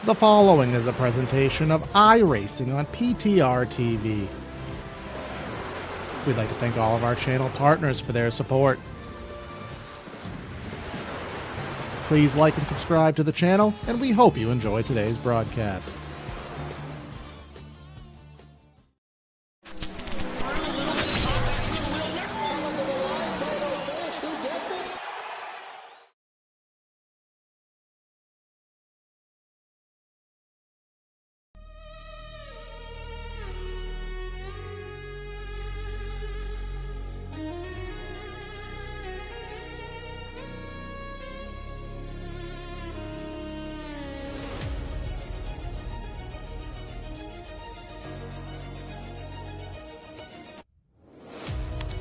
The following is a presentation of iRacing on PTR TV. We'd like to thank all of our channel partners for their support. Please like and subscribe to the channel, and we hope you enjoy today's broadcast.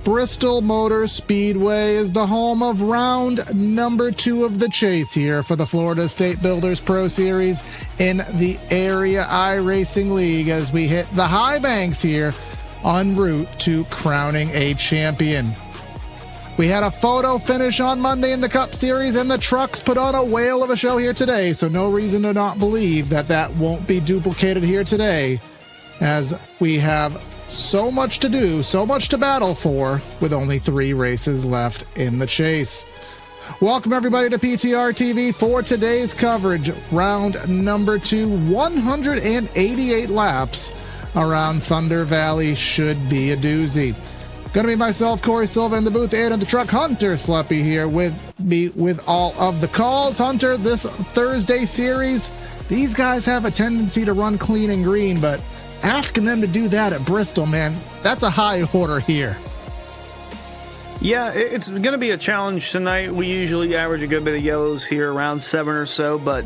Bristol Motor Speedway is the home of round number 2 of the chase here for the Florida State Builders Pro Series in the Area iRacing League as we hit the high banks here en route to crowning a champion. We had a photo finish on Monday in the Cup Series, and the trucks put on a whale of a show here today, so no reason to not believe that that won't be duplicated here today, as we have so much to do, so much to battle for, with only 3 races left in the chase. Welcome everybody to PTR TV for today's coverage. Round number 2, 188 laps around Thunder Valley should be a doozy. Gonna be myself, Corey Silva, in the booth, and in the truck, Hunter Sleppy here with me with all of the calls. Hunter, this Thursday series, these guys have a tendency to run clean and green, but asking them to do that at Bristol, man, that's a high order here. Yeah, it's going to be a challenge tonight. We usually average a good bit of yellows here, around 7 or so, but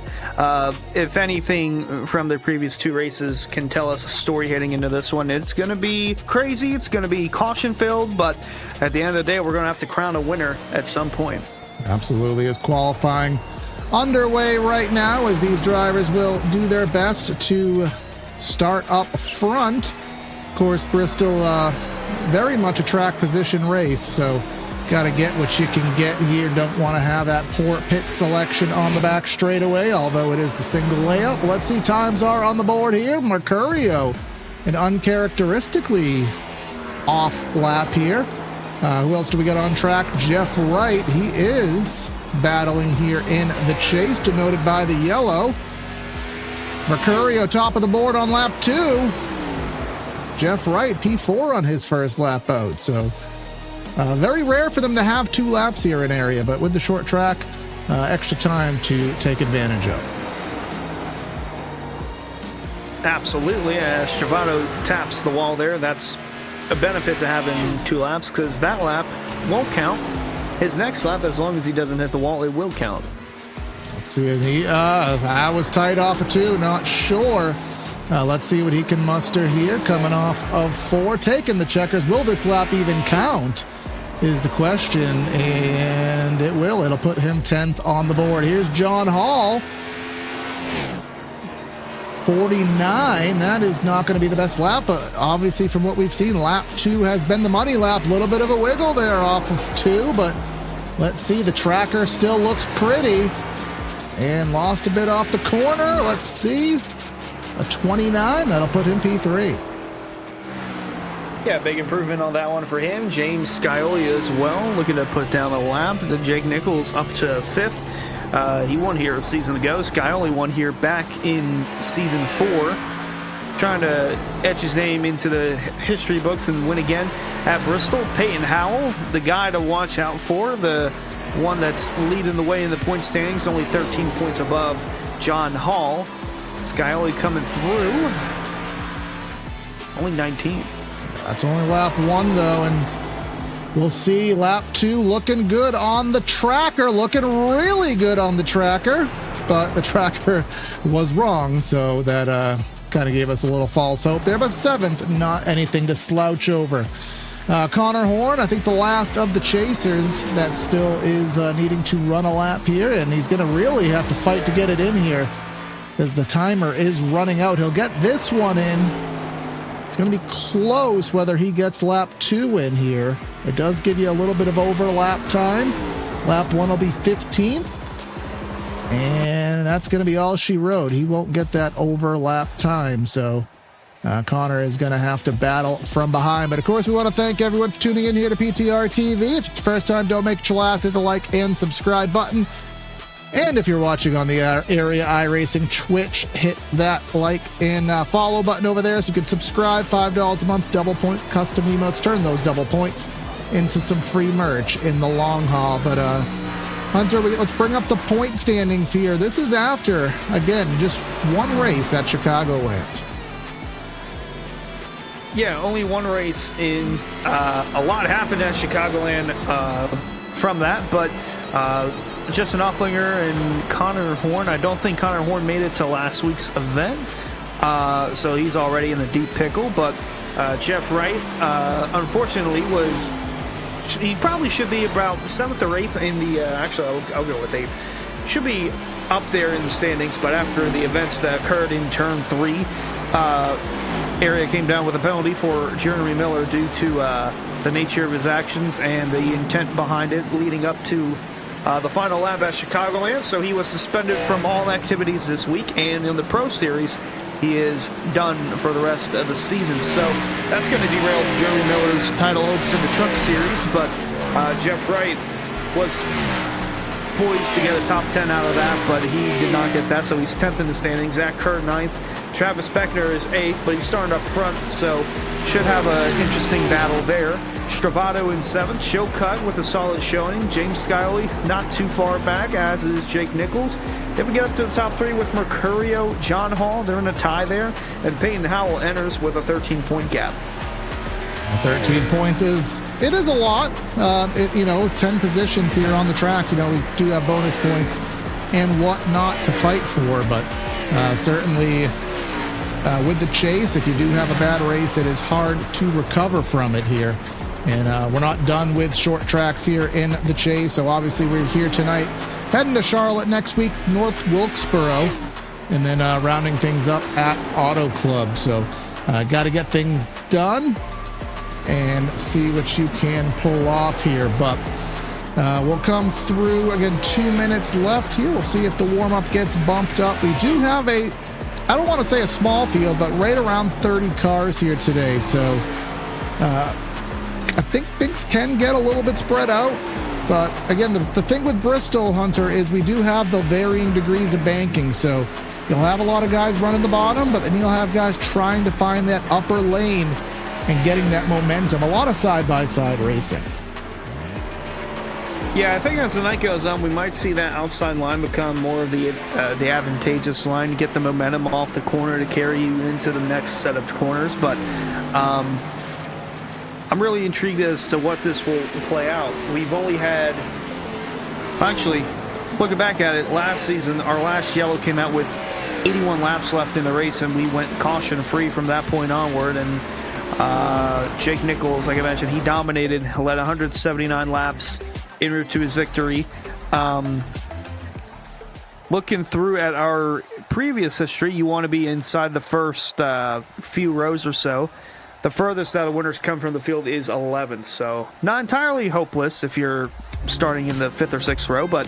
if anything from the previous 2 races can tell us a story heading into this one, it's going to be crazy, it's going to be caution-filled, but at the end of the day, we're going to have to crown a winner at some point. Absolutely, is qualifying underway right now as these drivers will do their best to start up front. Of course, Bristol, very much a track position race, so got to get what you can get here. Don't want to have that poor pit selection on the back straightaway, although it is a single layout. Let's see times are on the board here. Mercurio, an uncharacteristically off lap here. Who else do we got on track? Jeff Wright, he is battling here in the chase, denoted by the yellow. Mercurio top of the board on lap 2. Jeff Wright, P4 on his first lap out. So very rare for them to have 2 laps here in area, but with the short track, extra time to take advantage of. Absolutely. Stravato taps the wall there. That's a benefit to having 2 laps because that lap won't count. His next lap, as long as he doesn't hit the wall, it will count. Let's see, that was tight off of 2, not sure. Let's see what he can muster here, coming off of 4, taking the checkers. Will this lap even count is the question, and it will. It'll put him 10th on the board. Here's John Hall, 49. That is not going to be the best lap, but obviously from what we've seen, lap 2 has been the money lap. A little bit of a wiggle there off of 2, but let's see. The tracker still looks pretty. And lost a bit off the corner. Let's see. A 29. That'll put him P3. Yeah, big improvement on that one for him. James Scioli as well, looking to put down a lap. The Jake Nichols up to 5th. He won here a season ago. Scioli won here back in season 4. Trying to etch his name into the history books and win again at Bristol. Peyton Howell, the guy to watch out for. The one that's leading the way in the point standings, only 13 points above John Hall. Scioli coming through, only 19th. That's only lap 1 though, and we'll see lap 2 looking good on the tracker, looking really good on the tracker, but the tracker was wrong, so that kind of gave us a little false hope there. But 7th, not anything to slouch over. Connor Horn, I think the last of the chasers that still is needing to run a lap here, and he's going to really have to fight to get it in here as the timer is running out. He'll get this one in. It's going to be close whether he gets lap 2 in here. It does give you a little bit of overlap time. Lap 1 will be 15th. And that's going to be all she wrote. He won't get that overlap time, so Connor is going to have to battle from behind. But, of course, we want to thank everyone for tuning in here to PTR TV. If it's the first time, don't make it your last. Hit the like and subscribe button. And if you're watching on the Area iRacing Twitch, hit that like and follow button over there so you can subscribe. $5 a month, double point custom emotes. Turn those double points into some free merch in the long haul. But, Hunter, let's bring up the point standings here. This is after, again, just one race at Chicagoland. Yeah, only one race in. A lot happened at Chicagoland from that, but Justin Opplinger and Connor Horn. I don't think Connor Horn made it to last week's event, so he's already in a deep pickle. But Jeff Wright, unfortunately, he probably should be about 7th or 8th in the. Actually, I'll go with 8th. Should be up there in the standings, but after the events that occurred in Turn 3. Area came down with a penalty for Jeremy Miller due to the nature of his actions and the intent behind it leading up to the final lap at Chicagoland. So he was suspended from all activities this week, and in the Pro Series, he is done for the rest of the season. So that's going to derail Jeremy Miller's title hopes in the Truck Series, but Jeff Wright was poised to get a top 10 out of that, but he did not get that, so he's 10th in the standings. Zach Kerr 9th. Travis Beckner is 8th, but he's starting up front, so should have an interesting battle there. Stravato in 7th. Chilcutt with a solid showing. James Scully not too far back, as is Jake Nichols. Then we get up to the top 3 with Mercurio, John Hall. They're in a tie there. And Peyton Howell enters with a 13-point gap. 13 points is a lot. 10 positions here on the track. We do have bonus points and whatnot to fight for, but certainly with the chase, if you do have a bad race, it is hard to recover from it here. And we're not done with short tracks here in the chase, so obviously we're here tonight, heading to Charlotte next week, North Wilkesboro, and then rounding things up at Auto Club. So got to get things done and see what you can pull off here. But we'll come through, again, 2 minutes left here. We'll see if the warm-up gets bumped up. We do have I don't want to say a small field, but right around 30 cars here today. So I think things can get a little bit spread out. But again, the thing with Bristol, Hunter, is we do have the varying degrees of banking. So you'll have a lot of guys running the bottom, but then you'll have guys trying to find that upper lane and getting that momentum. A lot of side-by-side racing. Yeah, I think as the night goes on, we might see that outside line become more of the advantageous line to get the momentum off the corner to carry you into the next set of corners. But I'm really intrigued as to what this will play out. We've only had, actually, looking back at it, last season, our last yellow came out with 81 laps left in the race, and we went caution-free from that point onward. And Jake Nichols, like I mentioned, he dominated, led 179 laps en route to his victory. Looking through at our previous history, you want to be inside the first few rows or so. The furthest that the winners come from the field is 11th, so not entirely hopeless if you're starting in the 5th or 6th row, but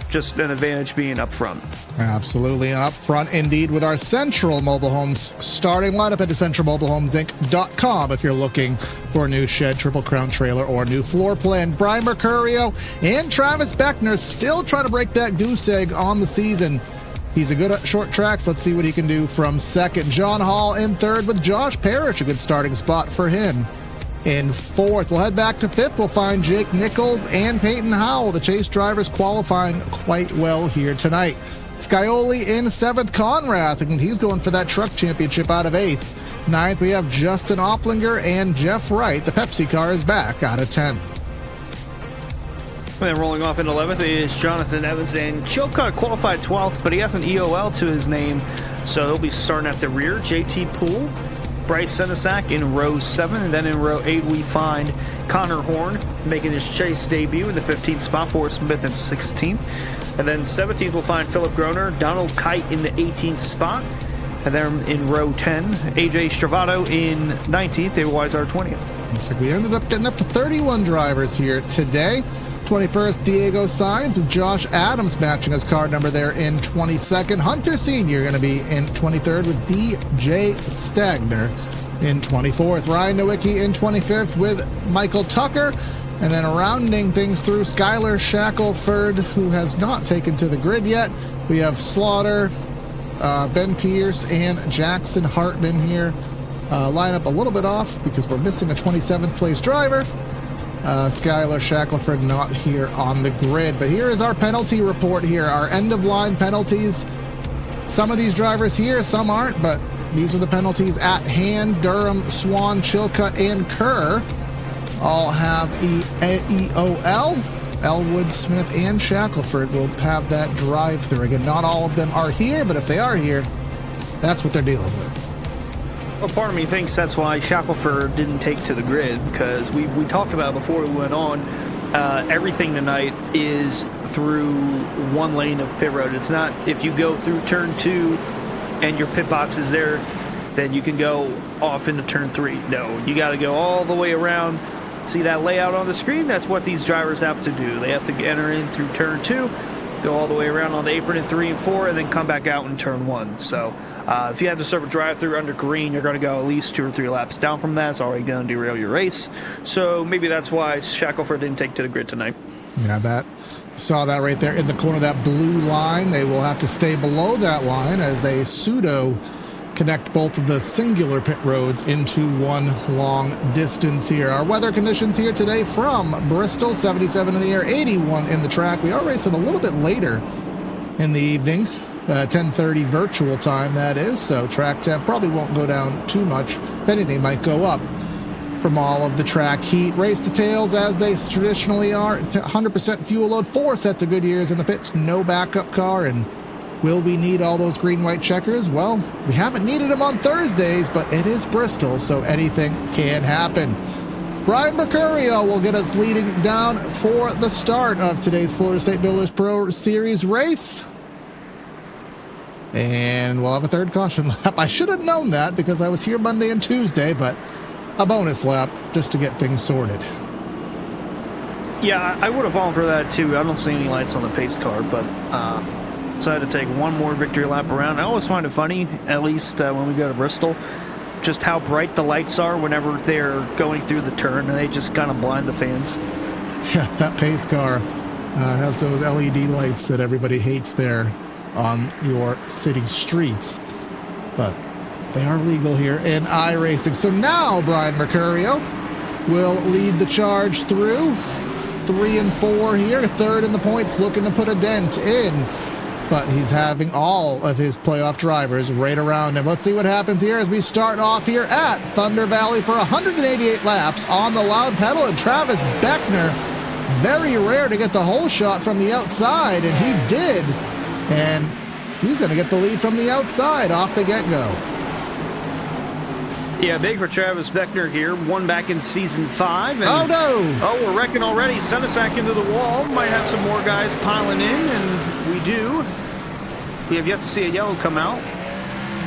just an advantage being up front. Absolutely, up front indeed with our Central Mobile Homes starting lineup at centralmobilehomeinc.com if you're looking for a new shed, Triple Crown trailer, or new floor plan. Brian Mercurio and Travis Beckner still trying to break that goose egg on the season. He's a good at short tracks. Let's see what he can do from 2nd. John Hall in 3rd with Josh Parrish, a good starting spot for him. In 4th, we'll head back to 5th. We'll find Jake Nichols and Peyton Howell. The chase drivers qualifying quite well here tonight. Scioli in 7th, Conrath, and he's going for that truck championship out of 8th. 9th, we have Justin Opplinger and Jeff Wright. The Pepsi car is back out of 10th. And then rolling off in 11th is Jonathan Evans, and Chilcutt qualified 12th, but he has an EOL to his name, so he'll be starting at the rear. JT Poole, Bryce Senesac in row 7, and then in row 8 we find Connor Horn making his chase debut in the 15th spot, Forrest Smith in 16th. And then 17th we'll find Philip Groner, Donald Kite in the 18th spot. And then in row 10, AJ Stravato in 19th, otherwise our 20th. Looks like we ended up getting up to 31 drivers here today. 21st, Diego Sainz with Josh Adams matching his car number there in 22nd. Hunter Sr. going to be in 23rd with DJ Stagner in 24th. Ryan Nowicki in 25th with Michael Tucker. And then rounding things through, Skylar Shackelford, who has not taken to the grid yet. We have Slaughter, Ben Pierce, and Jackson Hartman here. Line up a little bit off because we're missing a 27th place driver. Skylar Shackelford not here on the grid. But here is our penalty report here, our end-of-line penalties. Some of these drivers here, some aren't, but these are the penalties at hand. Durham, Swan, Chilcutt, and Kerr all have EOL. Elwood, Smith, and Shackelford will have that drive-through. Again, not all of them are here, but if they are here, that's what they're dealing with. Well, part of me thinks that's why Shackelford didn't take to the grid, because we talked about before we went on, everything tonight is through one lane of pit road. It's not if you go through turn 2 and your pit box is there, then you can go off into turn 3. No, you got to go all the way around. See that layout on the screen? That's what these drivers have to do. They have to enter in through turn 2, go all the way around on the apron in 3 and 4, and then come back out in turn 1. So if you have to serve a drive-through under green, you're going to go at least 2 or 3 laps down from that. It's already going to derail your race. So maybe that's why Shackelford didn't take to the grid tonight. Yeah, that saw that right there in the corner of that blue line. They will have to stay below that line as they pseudo connect both of the singular pit roads into one long distance here. Our weather conditions here today from Bristol, 77 in the air, 81 in the track. We are racing a little bit later in the evening, 10:30 virtual time that is, so track temp probably won't go down too much. If anything, might go up from all of the track heat. Race details as they traditionally are. 100% fuel load, 4 sets of Goodyears in the pits, no backup car. And will we need all those green-white checkers? Well, we haven't needed them on Thursdays, but it is Bristol, so anything can happen. Brian Mercurio will get us leading down for the start of today's Florida State Builders Pro Series race. And we'll have a third caution lap. I should have known that because I was here Monday and Tuesday, but a bonus lap just to get things sorted. Yeah, I would have fallen for that too. I don't see any lights on the pace car, but decided to take one more victory lap around. I always find it funny, at least when we go to Bristol, just how bright the lights are whenever they're going through the turn, and they just kind of blind the fans. Yeah, that pace car has those LED lights that everybody hates there on your city streets, but they are legal here in iRacing. So now Brian Mercurio will lead the charge through 3 and 4 here, third in the points, looking to put a dent in, but he's having all of his playoff drivers right around him. Let's see what happens here as we start off here at Thunder Valley for 188 laps on the loud pedal. And Travis Beckner, very rare to get the whole shot from the outside, and he did. And he's going to get the lead from the outside off the get-go. Yeah, big for Travis Beckner here. Won back in Season 5. And, oh, no! Oh, we're wrecking already. Senesac into the wall. Might have some more guys piling in, and we do. We have yet to see a yellow come out.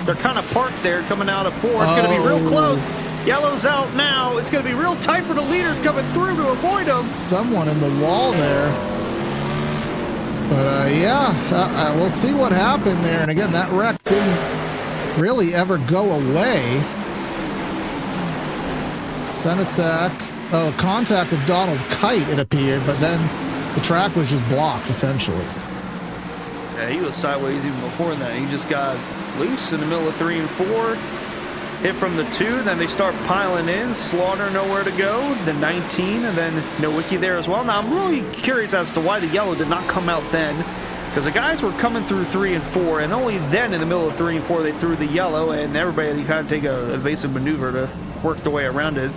They're kind of parked there coming out of 4. It's going to be real close. Yellow's out now. It's going to be real tight for the leaders coming through to avoid them. Someone in the wall there. But, we'll see what happened there. And again, that wreck didn't really ever go away. Senesac, contact with Donald Kite, it appeared, but then the track was just blocked, essentially. Yeah, he was sideways even before that. He just got loose in the middle of 3 and 4. Hit from the 2, then they start piling in. Slaughter nowhere to go. The 19, and then Nowicki there as well. Now, I'm really curious as to why the yellow did not come out then, because the guys were coming through 3 and 4, and only then in the middle of 3 and 4 they threw the yellow, and everybody kind of take a evasive maneuver to work their way around it.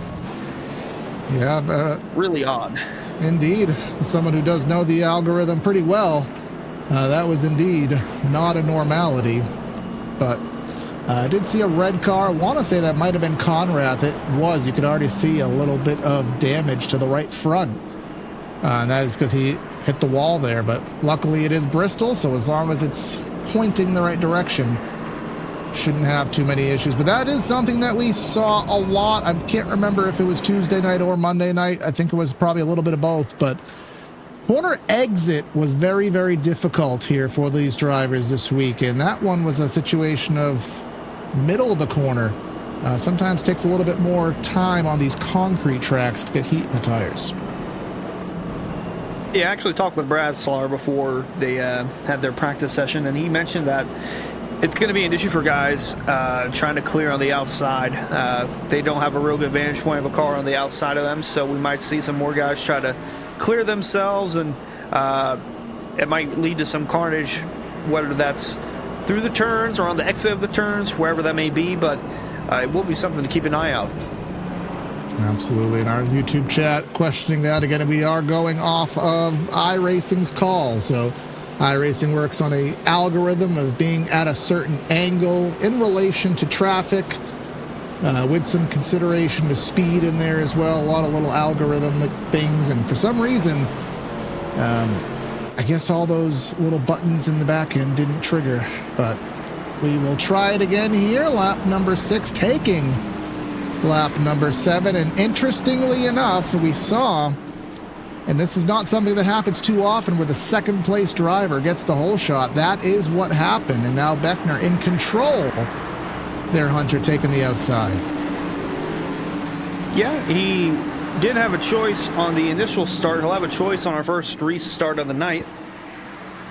Yeah, really odd. Indeed. Someone who does know the algorithm pretty well. That was indeed not a normality, but I did see a red car. I want to say that might have been Conrath. It was. You could already see a little bit of damage to the right front. And that is because he hit the wall there. But luckily it is Bristol, so as long as it's pointing the right direction, shouldn't have too many issues. But that is something that we saw a lot. I can't remember if it was Tuesday night or Monday night. I think it was probably a little bit of both. But corner exit was very, very difficult here for these drivers this week, and that one was a situation of middle of the corner. Sometimes takes a little bit more time on these concrete tracks to get heat in the tires. Yeah, I actually talked with Brad Slar before they had their practice session, and he mentioned that it's going to be an issue for guys trying to clear on the outside. They don't have a real good vantage point of a car on the outside of them, so we might see some more guys try to clear themselves, and it might lead to some carnage, whether that's through the turns or on the exit of the turns, wherever that may be, but it will be something to keep an eye out. Absolutely. In our YouTube chat, questioning that again, we are going off of iRacing's call. So iRacing works on a algorithm of being at a certain angle in relation to traffic, with some consideration to speed in there as well. A lot of little algorithmic things, and for some reason, I guess all those little buttons in the back end didn't trigger, but we will try it again here. Lap number 6 taking lap number 7, and interestingly enough, we saw, and this is not something that happens too often, where the second place driver gets the whole shot. That is what happened, and now Beckner in control there. Hunter taking the outside. Yeah, he did have a choice on the initial start. He'll have a choice on our first restart of the night.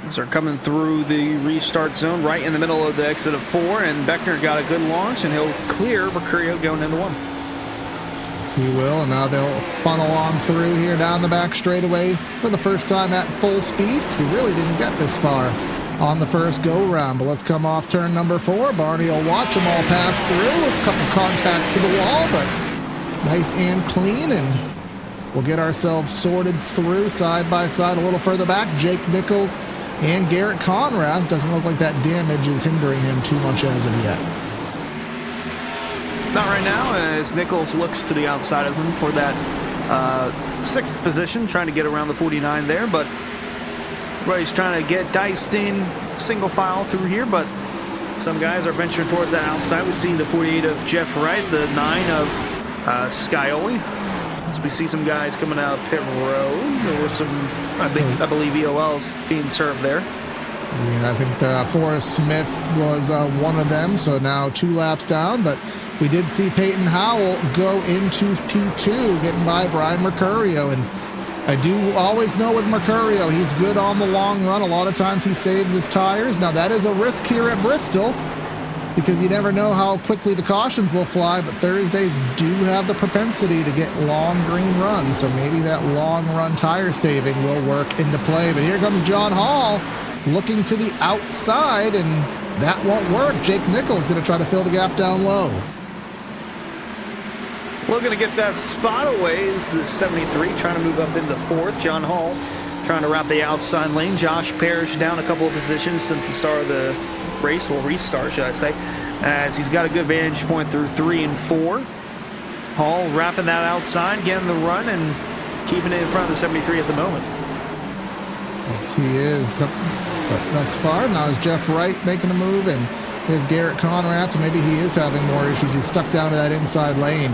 As they're coming through the restart zone right in the middle of the exit of 4, and Beckner got a good launch, and he'll clear Mercurio going into 1. Yes, he will, and now they'll funnel on through here down the back straightaway for the first time at full speed. So we really didn't get this far on the first go-round, but let's come off turn number 4. Barney will watch them all pass through. A couple contacts to the wall, but nice and clean, and we'll get ourselves sorted through side by side. A little further back, Jake Nichols and Garrett Conrad. Doesn't look like that damage is hindering him too much as of yet. Not right now, as Nichols looks to the outside of him for that 6th position, trying to get around the 49 there, but everybody's trying to get diced in single file through here, but some guys are venturing towards that outside. We see the 48 of Jeff Wright, the 9 of Scioli. As we see some guys coming out of pit road. There were some, I believe, EOLs being served there. Yeah, I think Forrest Smith was one of them, so now 2 laps down, but we did see Peyton Howell go into P2, getting by Brian Mercurio, and I do always know with Mercurio, he's good on the long run. A lot of times he saves his tires. Now that is a risk here at Bristol, because you never know how quickly the cautions will fly, but Thursdays do have the propensity to get long green runs, so maybe that long run tire saving will work into play. But here comes John Hall looking to the outside, and that won't work. Jake Nichols going to try to fill the gap down low. Looking to get that spot away is the 73, trying to move up into 4th. John Hall trying to wrap the outside lane. Josh Parrish down a couple of positions since the start of the race, or restart, should I say, as he's got a good vantage point through 3 and 4. Hall wrapping that outside, getting the run, and keeping it in front of the 73 at the moment. Yes, he is. But thus far, now is Jeff Wright making a move, and here's Garrett Conrad, so maybe he is having more issues. He's stuck down to that inside lane,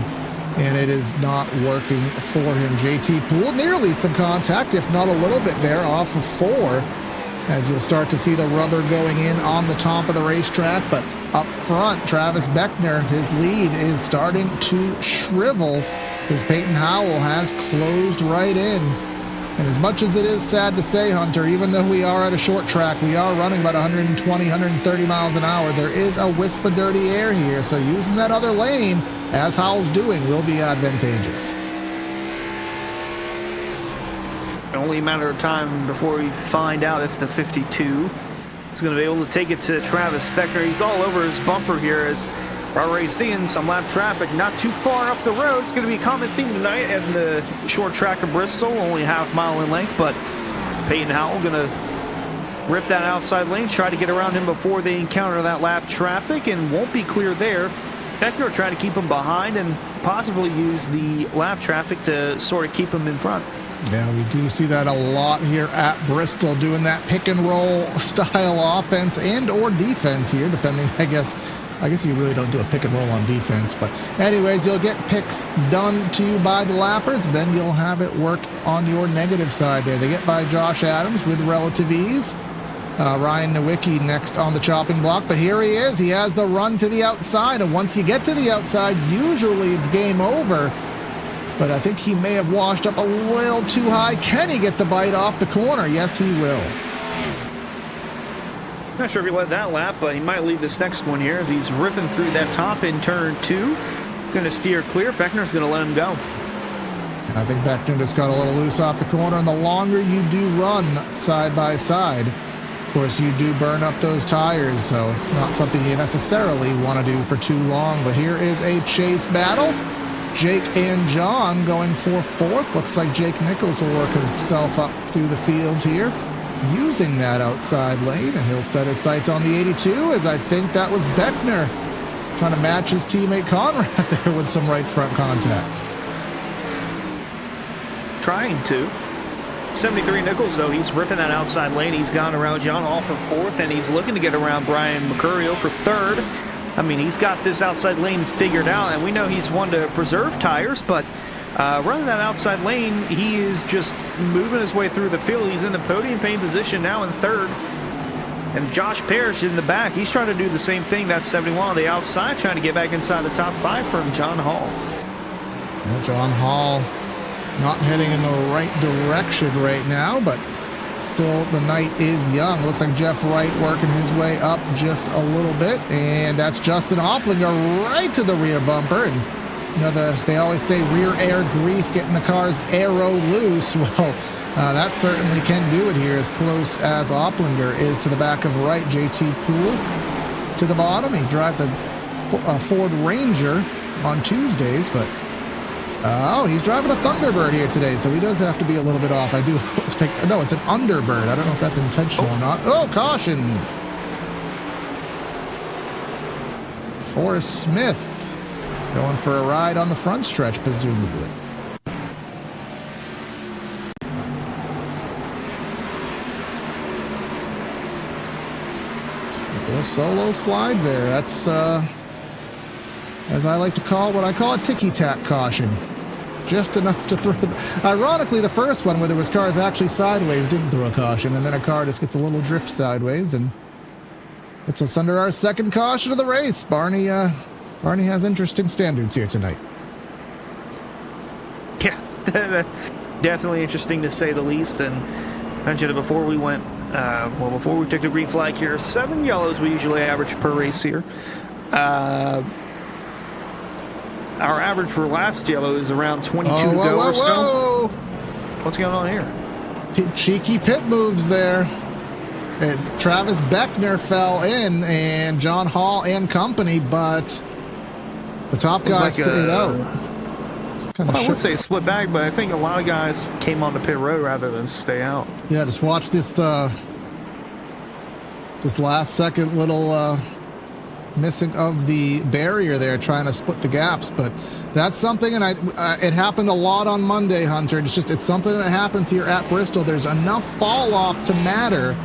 and it is not working for him. JT Poole, nearly some contact, if not a little bit there, off of 4. As you'll start to see the rubber going in on the top of the racetrack. But up front, Travis Beckner, his lead is starting to shrivel as Peyton Howell has closed right in. And as much as it is sad to say, Hunter, even though we are at a short track, we are running about 120, 130 miles an hour, there is a wisp of dirty air here. So using that other lane, as Howell's doing, will be advantageous. Only a matter of time before we find out if the 52 is going to be able to take it to Travis Beckner. He's all over his bumper here, as we're already seeing some lap traffic not too far up the road. It's going to be a common theme tonight at the short track of Bristol, only a half mile in length, but Peyton Howell going to rip that outside lane, try to get around him before they encounter that lap traffic, and won't be clear there. Beckner trying to keep him behind and possibly use the lap traffic to sort of keep him in front. Yeah, we do see that a lot here at Bristol, doing that pick and roll style offense and or defense here, depending, I guess, I guess you really don't do a pick and roll on defense. But anyways, you'll get picks done to you by the lappers. Then you'll have it work on your negative side there. They get by Josh Adams with relative ease. Ryan Nowicki next on the chopping block. But here he is. He has the run to the outside. And once you get to the outside, usually it's game over. But I think he may have washed up a little too high. Can he get the bite off the corner? Yes, he will. Not sure if he led that lap, but he might lead this next one here as he's ripping through that top in turn 2. Going to steer clear. Beckner's going to let him go. I think Beckner just got a little loose off the corner, and the longer you do run side by side, of course, you do burn up those tires, so not something you necessarily want to do for too long. But here is a chase battle. Jake and John going for fourth. Looks like Jake Nichols will work himself up through the field here, using that outside lane, and he'll set his sights on the 82, as I think that was Beckner trying to match his teammate Conrad there with some right front contact. Trying to. 73 Nichols, though, he's ripping that outside lane. He's gone around John Hall for fourth, and he's looking to get around Brian Mercurio for third. I mean, he's got this outside lane figured out, and we know he's one to preserve tires, but running that outside lane, he is just moving his way through the field. He's in the podium paint position now in third. And Josh Parrish in the back, he's trying to do the same thing. That's 71 on the outside, trying to get back inside the top 5 from John Hall. Well, John Hall not heading in the right direction right now, but still the night is young. Looks like Jeff Wright working his way up just a little bit, and that's Justin Opplinger right to the rear bumper. And you know, they always say rear air grief, getting the car's aero loose. Well, that certainly can do it here, as close as Opplinger is to the back of Wright. JT Poole to the bottom. He drives a Ford Ranger on Tuesdays, but oh, he's driving a Thunderbird here today, so he does have to be a little bit off. I do think, no, it's an Underbird. I don't know if that's intentional or not. Oh, caution! Forrest Smith going for a ride on the front stretch, presumably. A solo slide there. That's, as I like to call, what I call a ticky-tack caution. Just enough to throw. Ironically, the first one, where there was cars actually sideways, didn't throw a caution, and then a car just gets a little drift sideways, and it's us under our second caution of the race. Barney has interesting standards here tonight. Yeah, definitely interesting to say the least. And I mentioned it before we went. Before we took the green flag here, 7 yellows we usually average per race here. Our average for last yellow is around 22 to go or so. What's going on here? Cheeky pit moves there. And Travis Beckner fell in, and John Hall and company, but the top guy stayed out. I would say split bag, but I think a lot of guys came on the pit road rather than stay out. Yeah, just watch this last second little missing of the barrier there, trying to split the gaps. But that's something, and it happened a lot on Monday, Hunter. It's something that happens here at Bristol. There's enough fall off to matter,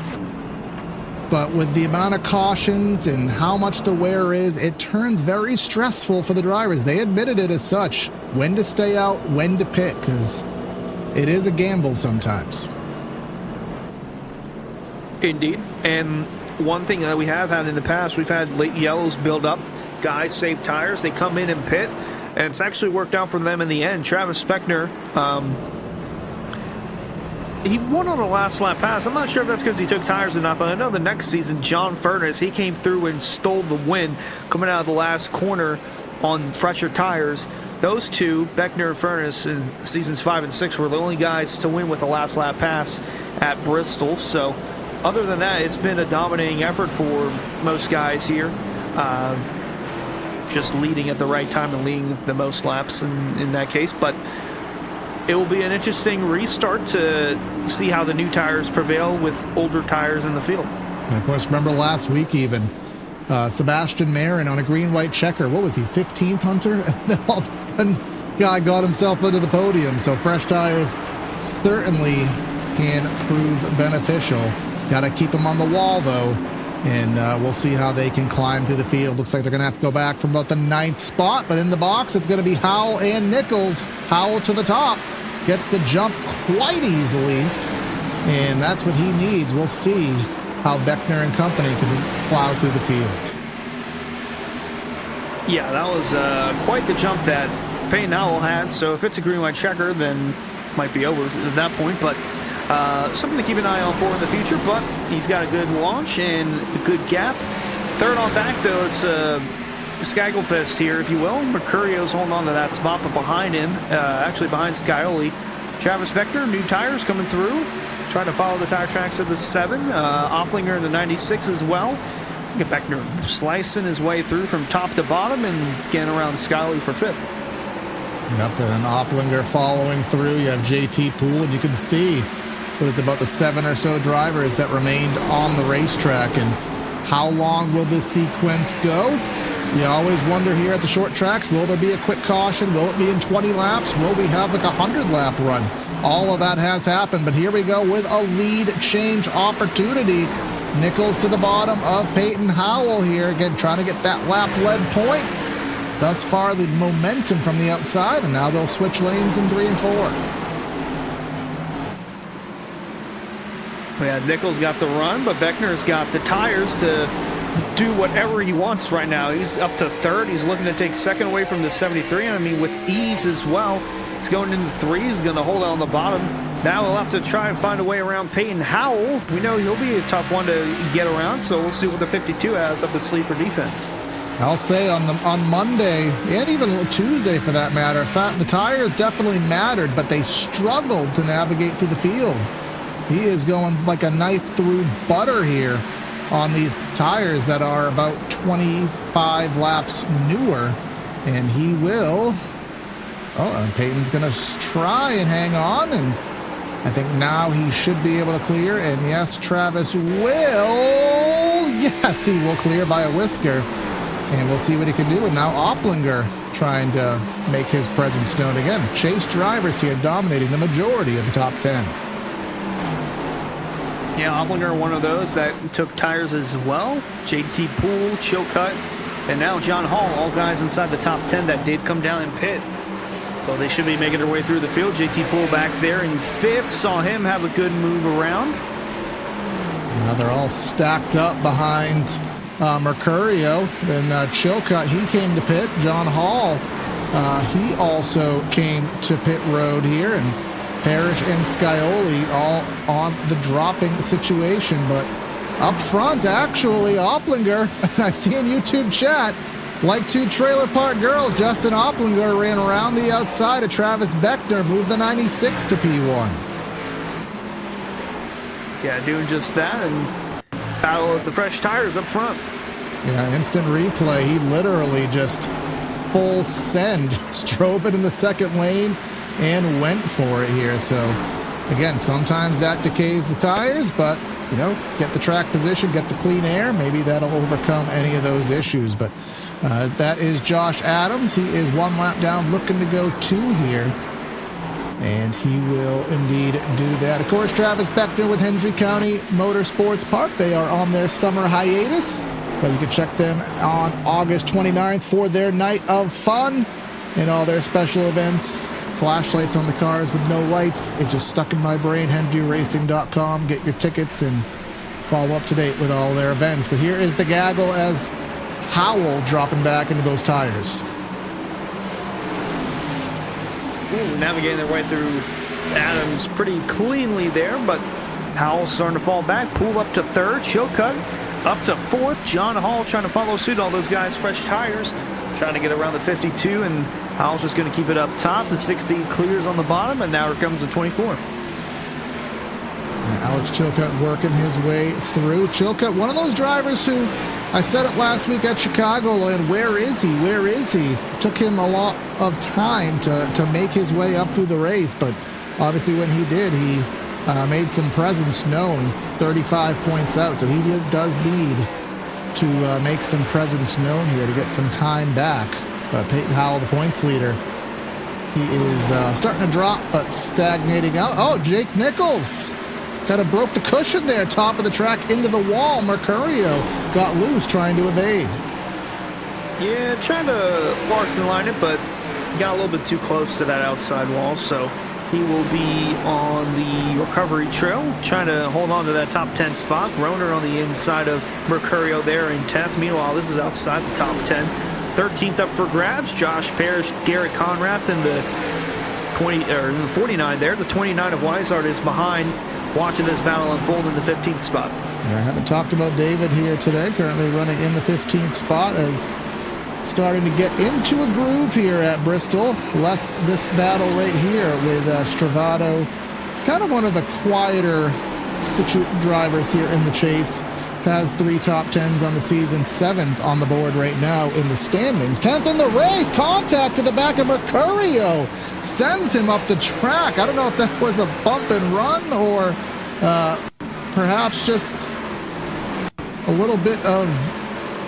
but with the amount of cautions and how much the wear is, it turns very stressful for the drivers. They admitted it as such. When to stay out, when to pit, because it is a gamble sometimes. Indeed. And one thing that we have had in the past, we've had late yellows build up. Guys save tires. They come in and pit. And it's actually worked out for them in the end. Travis Beckner, he won on a last lap pass. I'm not sure if that's because he took tires or not, but I know the next season, John Furness, he came through and stole the win coming out of the last corner on fresher tires. Those two, Beckner and Furness, in seasons 5 and 6, were the only guys to win with a last lap pass at Bristol. So other than that, it's been a dominating effort for most guys here. Just leading at the right time and leading the most laps in that case. But it will be an interesting restart to see how the new tires prevail with older tires in the field. And of course, remember last week even, Sebastian Marin on a green-white checker. What was he, 15th, Hunter? And then all of a sudden, guy got himself into the podium. So fresh tires certainly can prove beneficial. Got to keep them on the wall, though. And we'll see how they can climb through the field. Looks like they're going to have to go back from about the 9th spot. But in the box, it's going to be Howell and Nichols. Howell to the top. Gets the jump quite easily. And that's what he needs. We'll see how Beckner and company can plow through the field. Yeah, that was quite the jump that Peyton Howell had. So if it's a green-white checker, then it might be over at that point. But something to keep an eye on for in the future. But he's got a good launch and a good gap. Third on back, though, it's a Skagglefest here, if you will. Mercurio's holding on to that spot, but behind him, actually behind Scioli, Travis Beckner, new tires coming through. Trying to follow the tire tracks of the 7. Opplinger in the 96 as well. Get Beckner slicing his way through from top to bottom and getting around Scioli for 5th. Yep, and Opplinger following through. You have JT Poole, and you can see it was about the 7 or so drivers that remained on the racetrack. And how long will this sequence go? You always wonder here at the short tracks, will there be a quick caution? Will it be in 20 laps? Will we have like a 100-lap run? All of that has happened, but here we go with a lead change opportunity. Nichols to the bottom of Peyton Howell here. Again, trying to get that lap-led point. Thus far, the momentum from the outside, and now they'll switch lanes in 3 and 4. Yeah, Nichols got the run, but Beckner's got the tires to do whatever he wants right now. He's up to 3rd. He's looking to take 2nd away from the 73, and I mean with ease as well. He's going into 3. He's going to hold on the bottom. Now we'll have to try and find a way around Peyton Howell. We know he'll be a tough one to get around, so we'll see what the 52 has up his sleeve for defense. I'll say on Monday, and even Tuesday for that matter, the tires definitely mattered, but they struggled to navigate through the field. He is going like a knife through butter here on these tires that are about 25 laps newer, and he will... Oh, and Peyton's going to try and hang on, and I think now he should be able to clear. And yes, Travis will. Yes, he will clear by a whisker. And we'll see what he can do. And now Opplinger trying to make his presence known again. Chase drivers here dominating the majority of the top 10. Yeah, Opplinger, one of those that took tires as well. JT Poole, Chilcutt, and now John Hall, all guys inside the top 10 that did come down and pit. So they should be making their way through the field. JT Poole back there in 5th. Saw him have a good move around. Now they're all stacked up behind Mercurio. And Chilcutt, he came to pit. John Hall, he also came to pit road here. And Parrish and Scioli all on the dropping situation. But up front, actually, Opplinger, I see in YouTube chat, like 2 trailer park girls, Justin Opplinger ran around the outside of Travis Beckner, moved the 96 to P1. Yeah, doing just that, and battle of the fresh tires up front. Yeah, instant replay. He literally just full send, strove it in the 2nd lane, and went for it here. So, again, sometimes that decays the tires, but, you know, get the track position, get the clean air. Maybe that'll overcome any of those issues, but... that is Josh Adams. He is 1 lap down, looking to go 2 here. And he will indeed do that. Of course, Travis Beckner with Hendry County Motorsports Park. They are on their summer hiatus, but you can check them on August 29th for their night of fun and all their special events. Flashlights on the cars with no lights. It just stuck in my brain. HenryRacing.com. Get your tickets and follow up to date with all their events. But here is the gaggle as Howell dropping back into those tires. Ooh, navigating their way through Adams pretty cleanly there, but Howell's starting to fall back. Poole up to 3rd, Chilcutt up to 4th. John Hall trying to follow suit. All those guys, fresh tires, trying to get around the 52, and Howell's just going to keep it up top. The 60 clears on the bottom, and now here comes the 24. Alex Chilcutt working his way through. Chilcutt, one of those drivers who, I said it last week at Chicagoland, where is he? Where is he? It took him a lot of time to make his way up through the race, but obviously when he did, he made some presence known, 35 points out, so he does need to make some presence known here to get some time back. But Peyton Howell, the points leader, he is starting to drop, but stagnating out. Oh, Jake Nichols kind of broke the cushion there, top of the track into the wall. Mercurio got loose trying to evade. Yeah, trying to Larson line it, but got a little bit too close to that outside wall, so he will be on the recovery trail, trying to hold on to that top 10 spot. Groner on the inside of Mercurio there in 10th. Meanwhile, this is outside the top 10. 13th up for grabs. Josh Parrish, Garrett Conrath in the 49 there. The 29 of Weishart is behind, watching this battle unfold in the 15th spot. Yeah, I haven't talked about David here today, currently running in the 15th spot, as starting to get into a groove here at Bristol. Less this battle right here with Stravato. He's kind of one of the quieter drivers here in the chase. Has 3 top 10s on the season, 7th on the board right now in the standings. 10th in the race, contact to the back of Mercurio. Sends him up the track. I don't know if that was a bump and run or perhaps just a little bit of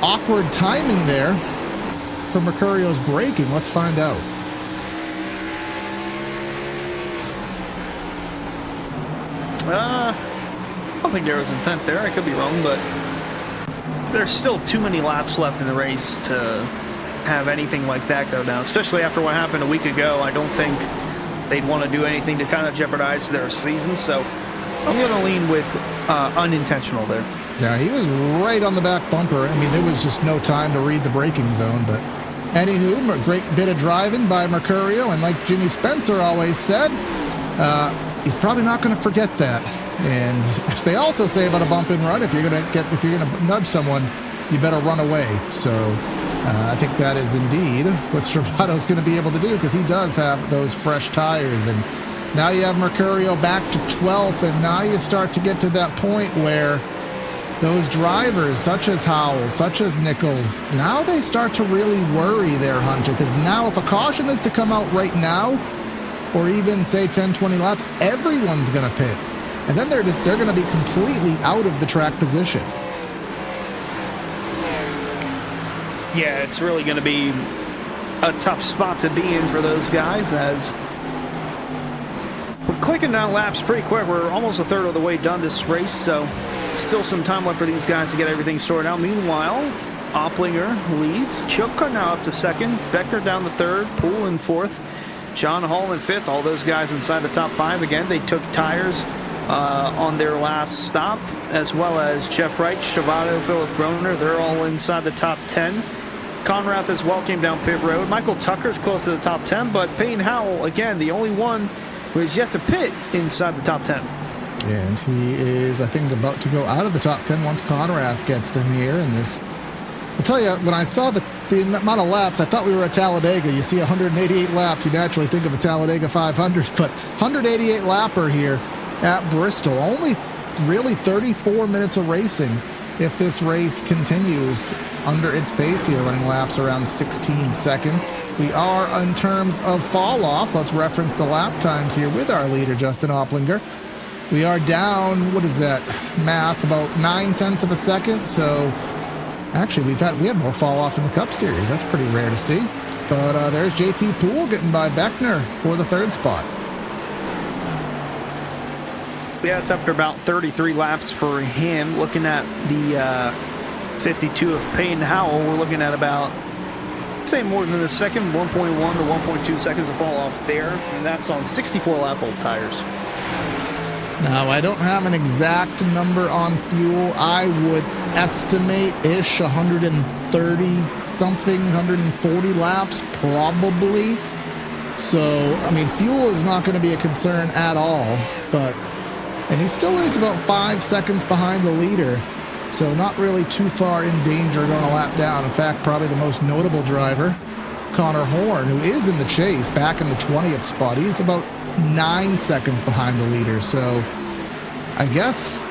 awkward timing there for Mercurio's braking. Let's find out. I don't think there was intent there. I could be wrong, but there's still too many laps left in the race to have anything like that go down, especially after what happened a week ago. I don't think they'd want to do anything to kind of jeopardize their season, so I'm going to lean with unintentional there. Yeah, he was right on the back bumper. I mean, there was just no time to read the braking zone, but anywho, a great bit of driving by Mercurio, and like Jimmy Spencer always said, he's probably not going to forget that. And as they also say about a bump and run, if you're going to nudge someone, you better run away. So I think that is indeed what Stravato's going to be able to do, because he does have those fresh tires. And now you have Mercurio back to 12th, and now you start to get to that point where those drivers, such as Howell, such as Nichols, now they start to really worry there, Hunter, because now if a caution is to come out right now, or even say 10, 20 laps, everyone's going to pit. And then they're going to be completely out of the track position. Yeah, it's really going to be a tough spot to be in for those guys, as we're clicking down laps pretty quick. We're almost a third of the way done this race, so still some time left for these guys to get everything sorted out. Meanwhile, Opplinger leads. Chilka now up to second. Beckner down to third. Poole in fourth. John Hall in fifth. All those guys inside the top 5. Again, they took tires on their last stop, as well as Jeff Wright, Stravato, Philip Groner. They're all inside the top 10. Conrath as well came down pit road. Michael Tucker's close to the top 10, but Payne Howell, again, the only one who is yet to pit inside the top 10. And he is, I think, about to go out of the top 10 once Conrath gets to here in this. I'll tell you, when I saw the amount of laps, I thought we were at Talladega. You see 188 laps, you naturally think of a Talladega 500, but 188 lapper here at Bristol. Only really 34 minutes of racing if this race continues under its pace here, running laps around 16 seconds. We are, in terms of fall off, let's reference the lap times here with our leader, Justin Opplinger. We are down, what is that, math, about 9/10 of a second. So actually we had more fall off in the Cup Series. That's pretty rare to see. But there's JT Poole getting by Beckner for the 3rd spot. Yeah, it's after about 33 laps for him. Looking at the 52 of Payne Howell, we're looking at about, say, more than a second, 1.1 to 1.2 seconds of fall off there, and that's on 64 lap old tires. Now, I don't have an exact number on fuel. I would estimate-ish 130 something, 140 laps probably. So, I mean, fuel is not going to be a concern at all, but, and he still is about 5 seconds behind the leader. So not really too far in danger going a lap down. In fact, probably the most notable driver, Connor Horn, who is in the chase, back in the 20th spot. He's about 9 seconds behind the leader. So I guess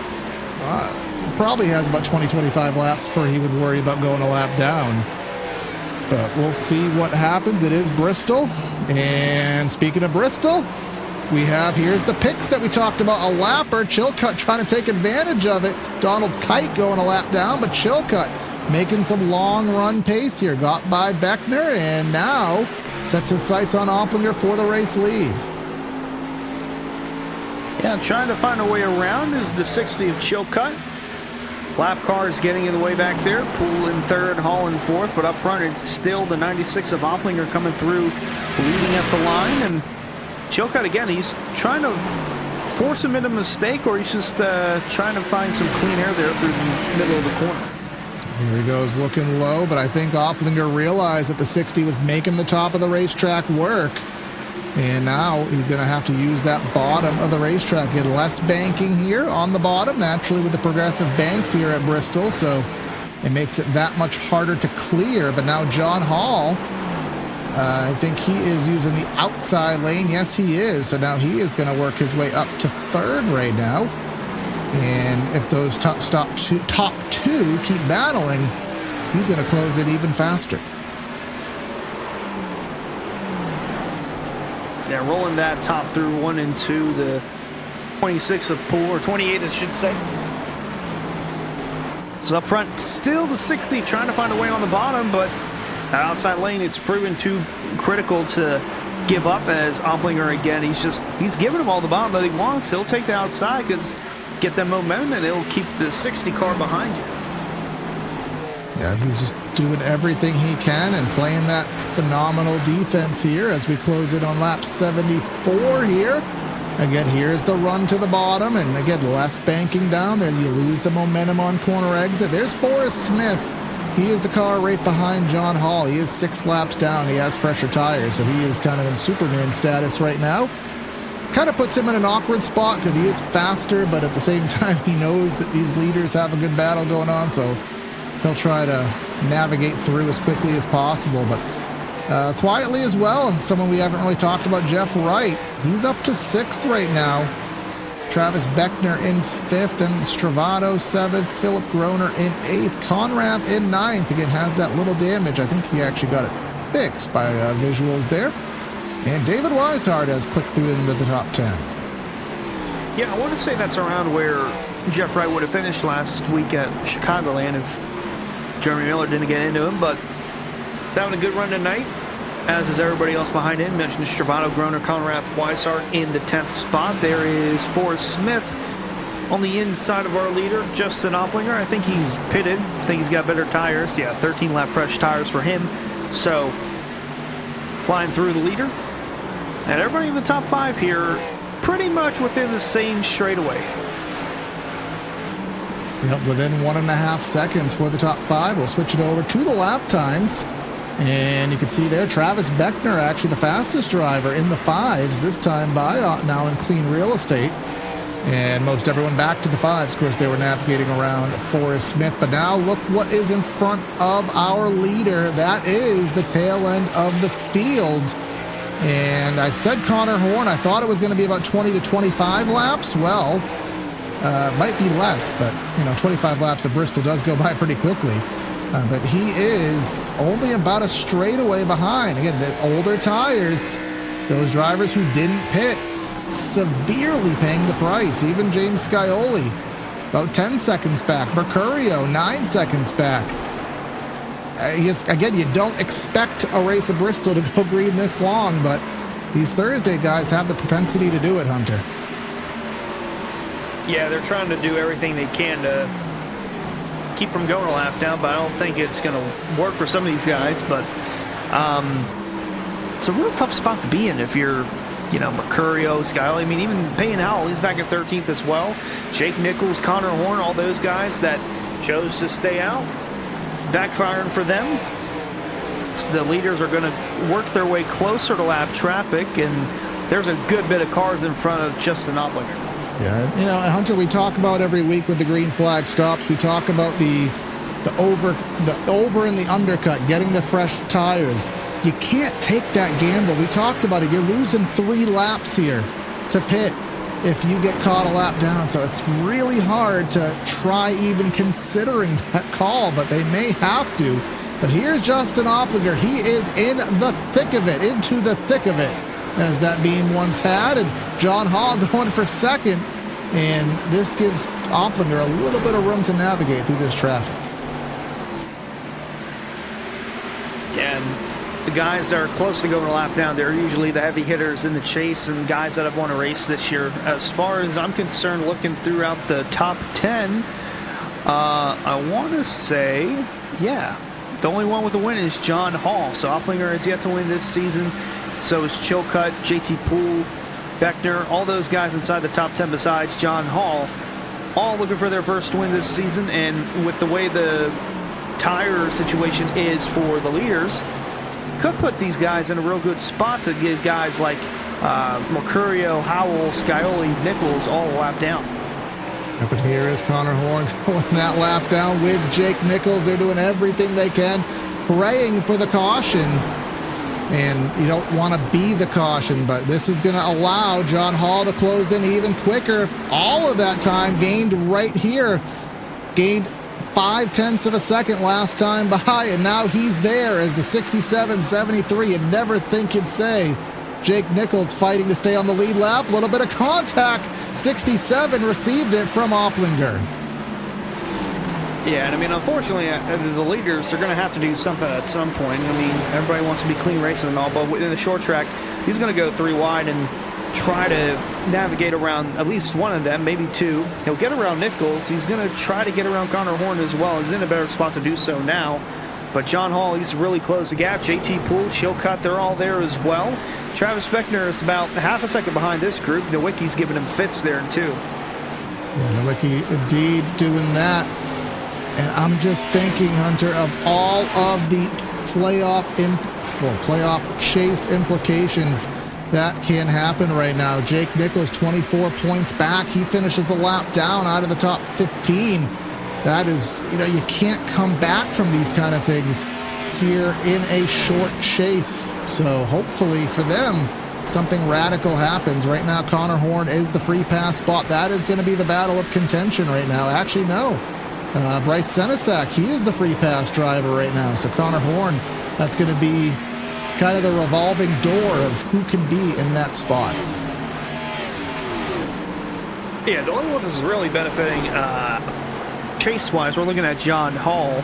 probably has about 20-25 laps before he would worry about going a lap down. But we'll see what happens. It is Bristol. And speaking of Bristol, we have, here's the picks that we talked about. A lapper, Chilcutt trying to take advantage of it. Donald Kite going a lap down, but Chilcutt making some long run pace here. Got by Beckner and now sets his sights on Opplinger for the race lead. Yeah, trying to find a way around is the 60 of Chilcutt. Lap car is getting in the way back there. Poole in third, Hall in fourth, but up front it's still the 96 of Opplinger coming through, leading at the line. And Chilcutt, again, he's trying to force him into a mistake, or he's just trying to find some clean air there through the middle of the corner. Here he goes looking low, but I think Opplinger realized that the 60 was making the top of the racetrack work. And now he's going to have to use that bottom of the racetrack. Get less banking here on the bottom, naturally with the progressive banks here at Bristol, so it makes it that much harder to clear. But now John Hall, I think he is using the outside lane. Yes, he is. So now he is going to work his way up to third right now. And if those top two keep battling, he's going to close it even faster. Yeah, rolling that top through 1 and 2, the 26 of Poole, or 28, I should say. So up front, still the 60 trying to find a way on the bottom, but that outside lane, it's proven too critical to give up as Opplinger again. He's giving him all the bottom that he wants. He'll take the outside because get that momentum and it'll keep the 60 car behind you. Yeah, he's just doing everything he can and playing that phenomenal defense here as we close it on lap 74 here. Again, here's the run to the bottom, and again, less banking down there. You lose the momentum on corner exit. There's Forrest Smith. He is the car right behind John Hall. He is 6 laps down. He has fresher tires, so he is kind of in Superman status right now. Kind of puts him in an awkward spot because he is faster, but at the same time, he knows that these leaders have a good battle going on, so he'll try to navigate through as quickly as possible. But quietly as well, someone we haven't really talked about, Jeff Wright. He's up to 6th right now. Travis Beckner in 5th, and Stravato 7th. Philip Groner in 8th. Conrath in 9th. Again, has that little damage. I think he actually got it fixed by visuals there. And David Weishart has clicked through into the top 10. Yeah, I want to say that's around where Jeff Wright would have finished last week at Chicagoland if Jeremy Miller didn't get into him, but he's having a good run tonight, as is everybody else behind him. Mentioned Stravato, Groner, Conrath, Weishart in the 10th spot. There is Forrest Smith on the inside of our leader, Justin Opplinger. I think he's pitted. I think he's got better tires. Yeah, 13-lap fresh tires for him. So, flying through the leader. And everybody in the top 5 here pretty much within the same straightaway. Yep, within 1.5 seconds for the top 5. We'll switch it over to the lap times. And you can see there, Travis Beckner, actually the fastest driver in the 5s, this time by now in clean real estate. And most everyone back to the 5s. Of course, they were navigating around Forrest Smith. But now look what is in front of our leader. That is the tail end of the field. And I said Connor Horn. I thought it was going to be about 20 to 25 laps. Well, might be less, but 25 laps at Bristol does go by pretty quickly. But he is only about a straightaway behind. Again, the older tires, those drivers who didn't pit, severely paying the price. Even James Scioli, about 10 seconds back. Mercurio, 9 seconds back. Again, you don't expect a race at Bristol to go green this long, but these Thursday guys have the propensity to do it, Hunter. Yeah, they're trying to do everything they can to keep from going a lap down, but I don't think it's going to work for some of these guys. But it's a real tough spot to be in if you're, Mercurio, Scioli. I mean, even Payne Howell, he's back at 13th as well. Jake Nichols, Connor Horn, all those guys that chose to stay out. It's backfiring for them. So the leaders are going to work their way closer to lap traffic, and there's a good bit of cars in front of Justin Opplinger. Yeah, Hunter, we talk about every week with the green flag stops, we talk about the over and the undercut, getting the fresh tires. You can't take that gamble. We talked about it. You're losing 3 laps here to pit if you get caught a lap down. So it's really hard to try even considering that call, but they may have to. But here's Justin Opplinger. He is in the thick of it, into the thick of it, as that beam once had. And John Hall going for second. And this gives Opplinger a little bit of room to navigate through this traffic. Yeah, and the guys that are close to going a lap down, they're usually the heavy hitters in the chase and guys that have won a race this year. As far as I'm concerned, looking throughout the top 10, I want to say, yeah, the only one with a win is John Hall. So Opplinger has yet to win this season. So is Chilcutt, JT Poole, Beckner, all those guys inside the top 10 besides John Hall, all looking for their first win this season. And with the way the tire situation is for the leaders, could put these guys in a real good spot to get guys like Mercurio, Howell, Scioli, Nichols all a lap down. Up in here is Connor Horn going that lap down with Jake Nichols. They're doing everything they can, praying for the caution. And you don't want to be the caution, but this is going to allow John Hall to close in even quicker. All of that time gained right here. Gained 0.5 of a second last time by, and now he's there as the 67.73. You'd never think you'd say. Jake Nichols fighting to stay on the lead lap. A little bit of contact. 67 received it from Opplinger. Yeah, and I mean, unfortunately, the leaders are going to have to do something at some point. I mean, everybody wants to be clean racing and all, but in the short track, he's going to go 3 wide and try to navigate around at least one of them, maybe 2. He'll get around Nichols. He's going to try to get around Connor Horn as well. He's in a better spot to do so now. But John Hall, he's really closed the gap. JT Poole, Chilcutt, they're all there as well. Travis Beckner is about half a second behind this group. Nowicki's giving him fits there, too. Yeah, Nowicki indeed doing that. And I'm just thinking, Hunter, of all of the playoff chase implications that can happen right now. Jake Nichols, 24 points back. He finishes a lap down out of the top 15. That is, you can't come back from these kind of things here in a short chase. So hopefully for them, something radical happens. Right now, Connor Horn is the free pass spot. That is going to be the battle of contention right now. Actually, no. Bryce Senesac, he is the free pass driver right now. So Connor Horn, that's going to be kind of the revolving door of who can be in that spot. Yeah, the only one that's really benefiting chase-wise, we're looking at John Hall.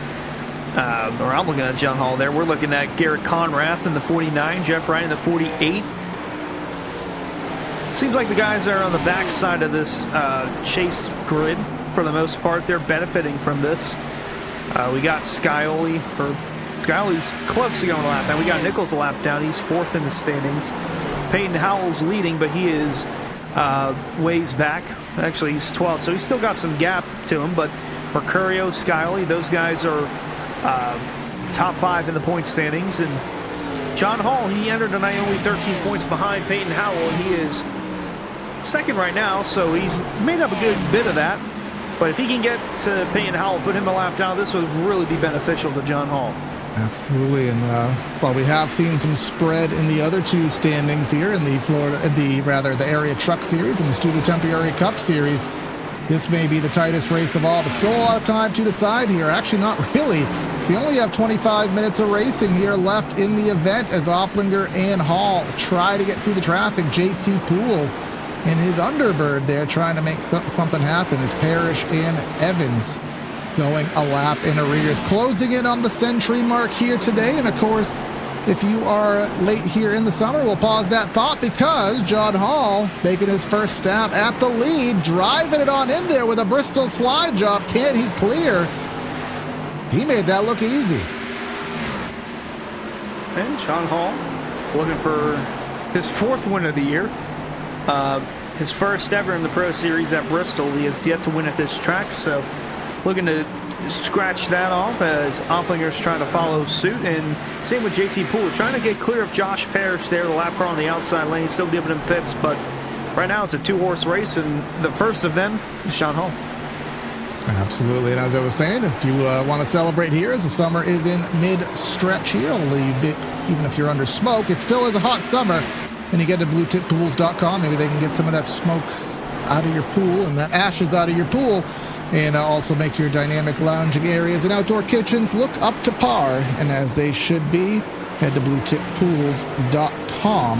Or I'm looking at John Hall there. We're looking at Garrett Conrath in the 49, Jeff Wright in the 48. Seems like the guys that are on the back side of this chase grid, for the most part, they're benefiting from this. We got Scioli, Scioli's close to going a lap down. We got Nichols a lap down. He's 4th in the standings. Peyton Howell's leading, but he is ways back. Actually, he's 12th, so he's still got some gap to him. But Mercurio, Scioli, those guys are top 5 in the point standings. And John Hall, he entered tonight only 13 points behind Peyton Howell, and he is 2nd right now, so he's made up a good bit of that. But if he can get to Peyton Howell, put him a lap down, this would really be beneficial to John Hall. Absolutely, and well, we have seen some spread in the other 2 standings here in the Area Truck Series and the Studio Tempe Area Cup Series. This may be the tightest race of all, but still a lot of time to decide here. Actually, not really. So we only have 25 minutes of racing here left in the event as Opplinger and Hall try to get through the traffic. JT Poole and his Underbird there trying to make something happen as Parrish and Evans going a lap in arrears. Closing in on the century mark here today. And of course, if you are late here in the summer, we'll pause that thought because John Hall making his first stab at the lead, driving it on in there with a Bristol slide job. Can he clear? He made that look easy. And John Hall looking for his 4th win of the year. His first ever in the Pro Series at Bristol. He has yet to win at this track, so looking to scratch that off as Opplinger's trying to follow suit. And same with JT Poole, trying to get clear of Josh Parrish there, the lap car on the outside lane, still giving him fits. But right now it's a 2-horse race, and the first of them is John Hall. Absolutely, and as I was saying, if you want to celebrate here as the summer is in mid-stretch here, even if you're under smoke, it still is a hot summer. And you get to bluetippools.com. Maybe they can get some of that smoke out of your pool and that ashes out of your pool, and also make your dynamic lounging areas and outdoor kitchens look up to par, and as they should be. Head to bluetippools.com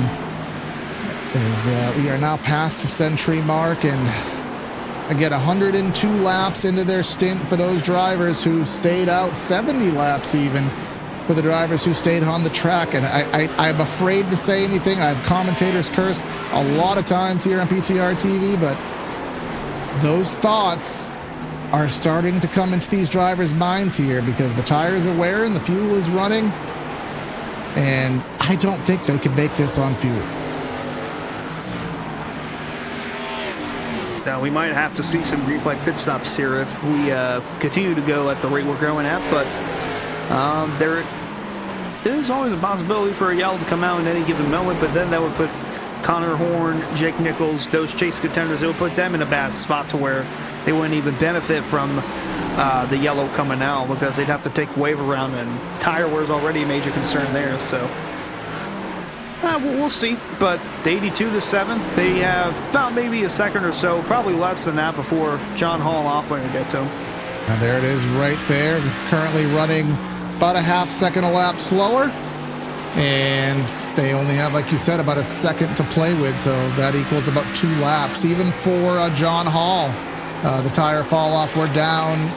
as we are now past the century mark, and again 102 laps into their stint for those drivers who stayed out, 70 laps even for the drivers who stayed on the track. And I'm afraid to say anything. I have commentators cursed a lot of times here on PTR TV, but those thoughts are starting to come into these drivers' minds here because the tires are wearing, the fuel is running, and I don't think they can make this on fuel. Now, we might have to see some green flag pit stops here if we continue to go at the rate we're going at, but there is always a possibility for a yellow to come out in any given moment, but then that would put Connor Horn, Jake Nichols, those chase contenders, it would put them in a bad spot to where they wouldn't even benefit from the yellow coming out because they'd have to take wave around, and tire wear is already a major concern there. So we'll see. But the 82 to 7, they have about maybe a second or so, probably less than that, before John Hall and Opplander get to him. And there it is right there. Currently running about a half-second a lap slower. And they only have, like you said, about a second to play with, so that equals about 2 laps. Even for John Hall, the tire fall off, we're down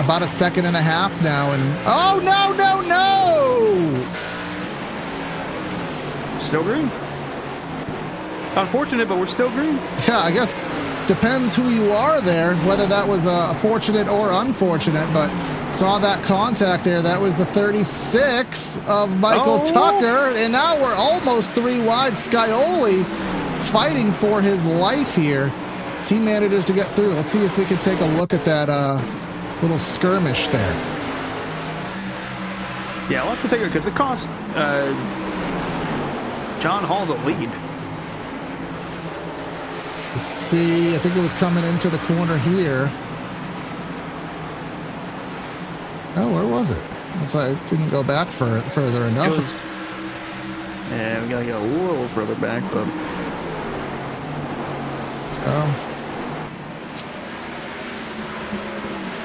about a second and a half now. And oh, no, no, no! Still green. Unfortunate, but we're still green. Yeah, I guess depends who you are there, whether that was fortunate or unfortunate, but saw that contact there. That was the 36 of Michael Tucker, and now we're almost 3 wide. Scioli fighting for his life here as he manages to get through. Let's see if we can take a look at that little skirmish there. Yeah, I'll have to take it because it cost John Hall the lead. Let's see. I think it was coming into the corner here. Oh, where was it? It didn't go back further enough. Yeah, we gotta go a little further back, but.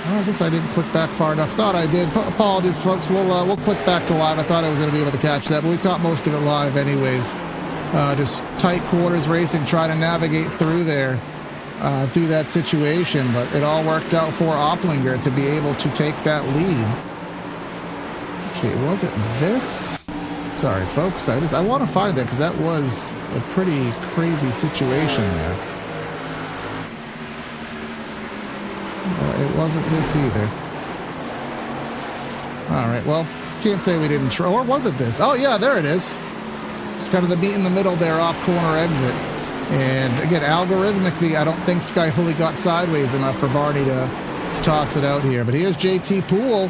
I guess I didn't click back far enough. Thought I did. Apologies, folks. We'll click back to live. I thought I was going to be able to catch that, but we caught most of it live, anyways. Just tight quarters racing, trying to navigate through there. Through that situation, but it all worked out for Opplander to be able to take that lead. Actually, was it this? Sorry, folks. I want to find that because that was a pretty crazy situation there. It wasn't this either. All right, well, can't say we didn't try. Or was it this? Oh, yeah, there it is. It's kind of the meet in the middle there, off corner exit. And again, algorithmically, I don't think Scioli got sideways enough for Barney to toss it out here. But here's JT Poole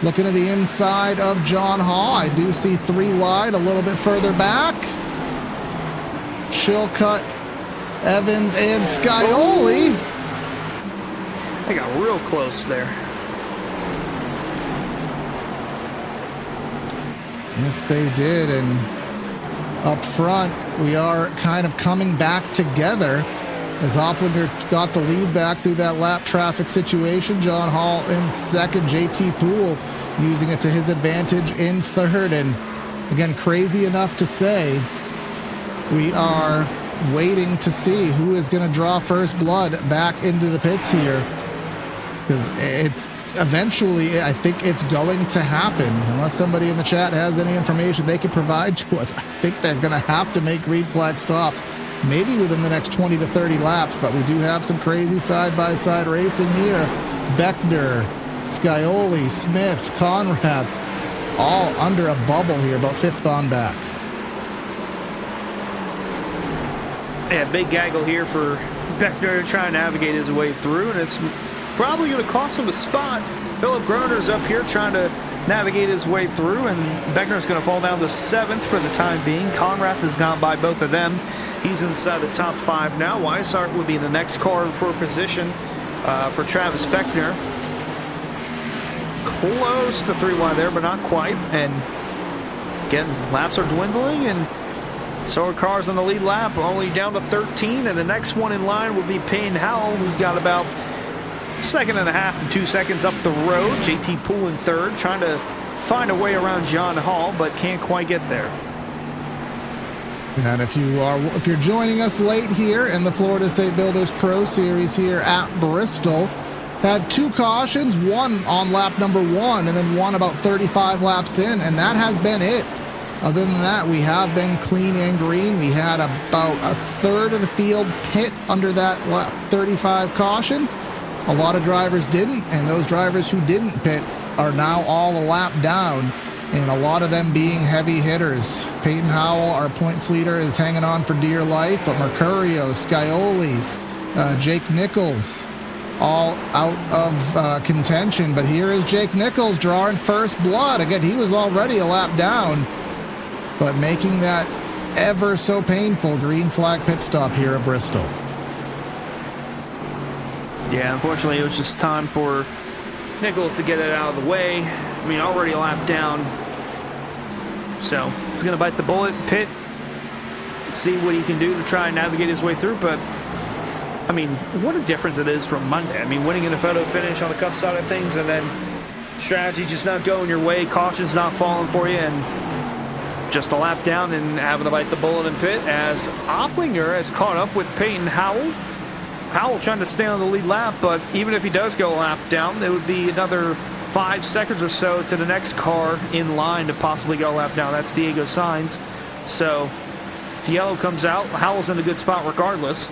looking to the inside of John Hall. I do see 3 wide, a little bit further back. Chilcutt, Evans, and Scioli. They got real close there. Yes, they did. And up front, we are kind of coming back together as Opplander got the lead back through that lap traffic situation. John Hall in second, JT Poole using it to his advantage in third. And again, crazy enough to say, we are waiting to see who is going to draw first blood back into the pits here. Because it's eventually, I think it's going to happen. Unless somebody in the chat has any information they can provide to us, I think they're going to have to make green flag stops, maybe within the next 20 to 30 laps. But we do have some crazy side-by-side racing here. Beckner, Scioli, Smith, Conrath, all under a bubble here, about 5th on back. Yeah, big gaggle here for Beckner to try and navigate his way through, and it's probably going to cost him a spot. Philip Groner's up here trying to navigate his way through, and Beckner's going to fall down to 7th for the time being. Conrath has gone by both of them. He's inside the top 5 now. Weishart would be the next car for position for Travis Beckner. Close to 3 wide there, but not quite. And again, laps are dwindling, and so are cars on the lead lap, only down to 13. And the next one in line would be Payne Howell, who's got about 1.5 seconds to 2 seconds up the road. JT Poole in third, trying to find a way around John Hall, but can't quite get there. And if you're joining us late here in the Florida State Builders Pro Series here at Bristol, had 2 cautions, one on lap number 1 and then one about 35 laps in, and that has been it. Other than that, we have been clean and green. We had about a third of the field pit under that lap 35 caution. A lot of drivers didn't, and those drivers who didn't pit are now all a lap down, and a lot of them being heavy hitters. Peyton Howell, our points leader, is hanging on for dear life, but Mercurio, Scioli, Jake Nichols, all out of contention. But here is Jake Nichols drawing first blood. Again, he was already a lap down, but making that ever so painful green flag pit stop here at Bristol. Yeah, unfortunately, it was just time for Nichols to get it out of the way. I mean, already a lap down. So he's going to bite the bullet, pit, see what he can do to try and navigate his way through. But, I mean, what a difference it is from Monday. I mean, winning in a photo finish on the Cup side of things, and then strategy just not going your way, caution's not falling for you, and just a lap down and having to bite the bullet and pit as Opplinger has caught up with Peyton Howell. Howell trying to stay on the lead lap, but even if he does go a lap down, it would be another 5 seconds or so to the next car in line to possibly go a lap down. That's Diego Sainz. So if yellow comes out, Howell's in a good spot regardless.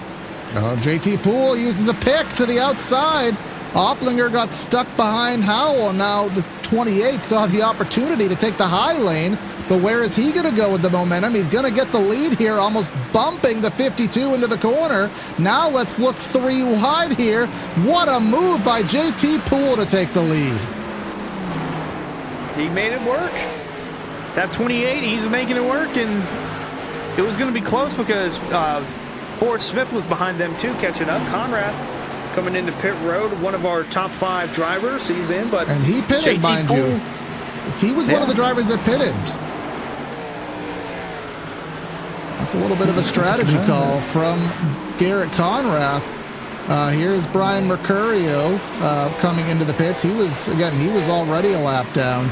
JT Poole using the pick to the outside. Opplinger got stuck behind Howell. Now the 28 saw the opportunity to take the high lane, but where is he going to go with the momentum? He's going to get the lead here, almost bumping the 52 into the corner. Now let's look 3 wide here. What a move by JT Poole to take the lead. He made it work. That 28, he's making it work, and it was going to be close because Forrest Smith was behind them too, catching up. Conrad coming into pit road, one of our top 5 drivers. He's in, but and he pitted, mind you. He was one of the drivers that pitted. That's a little bit of a strategy call from Garrett Conrath. Here's Brian Mercurio coming into the pits. He was already a lap down.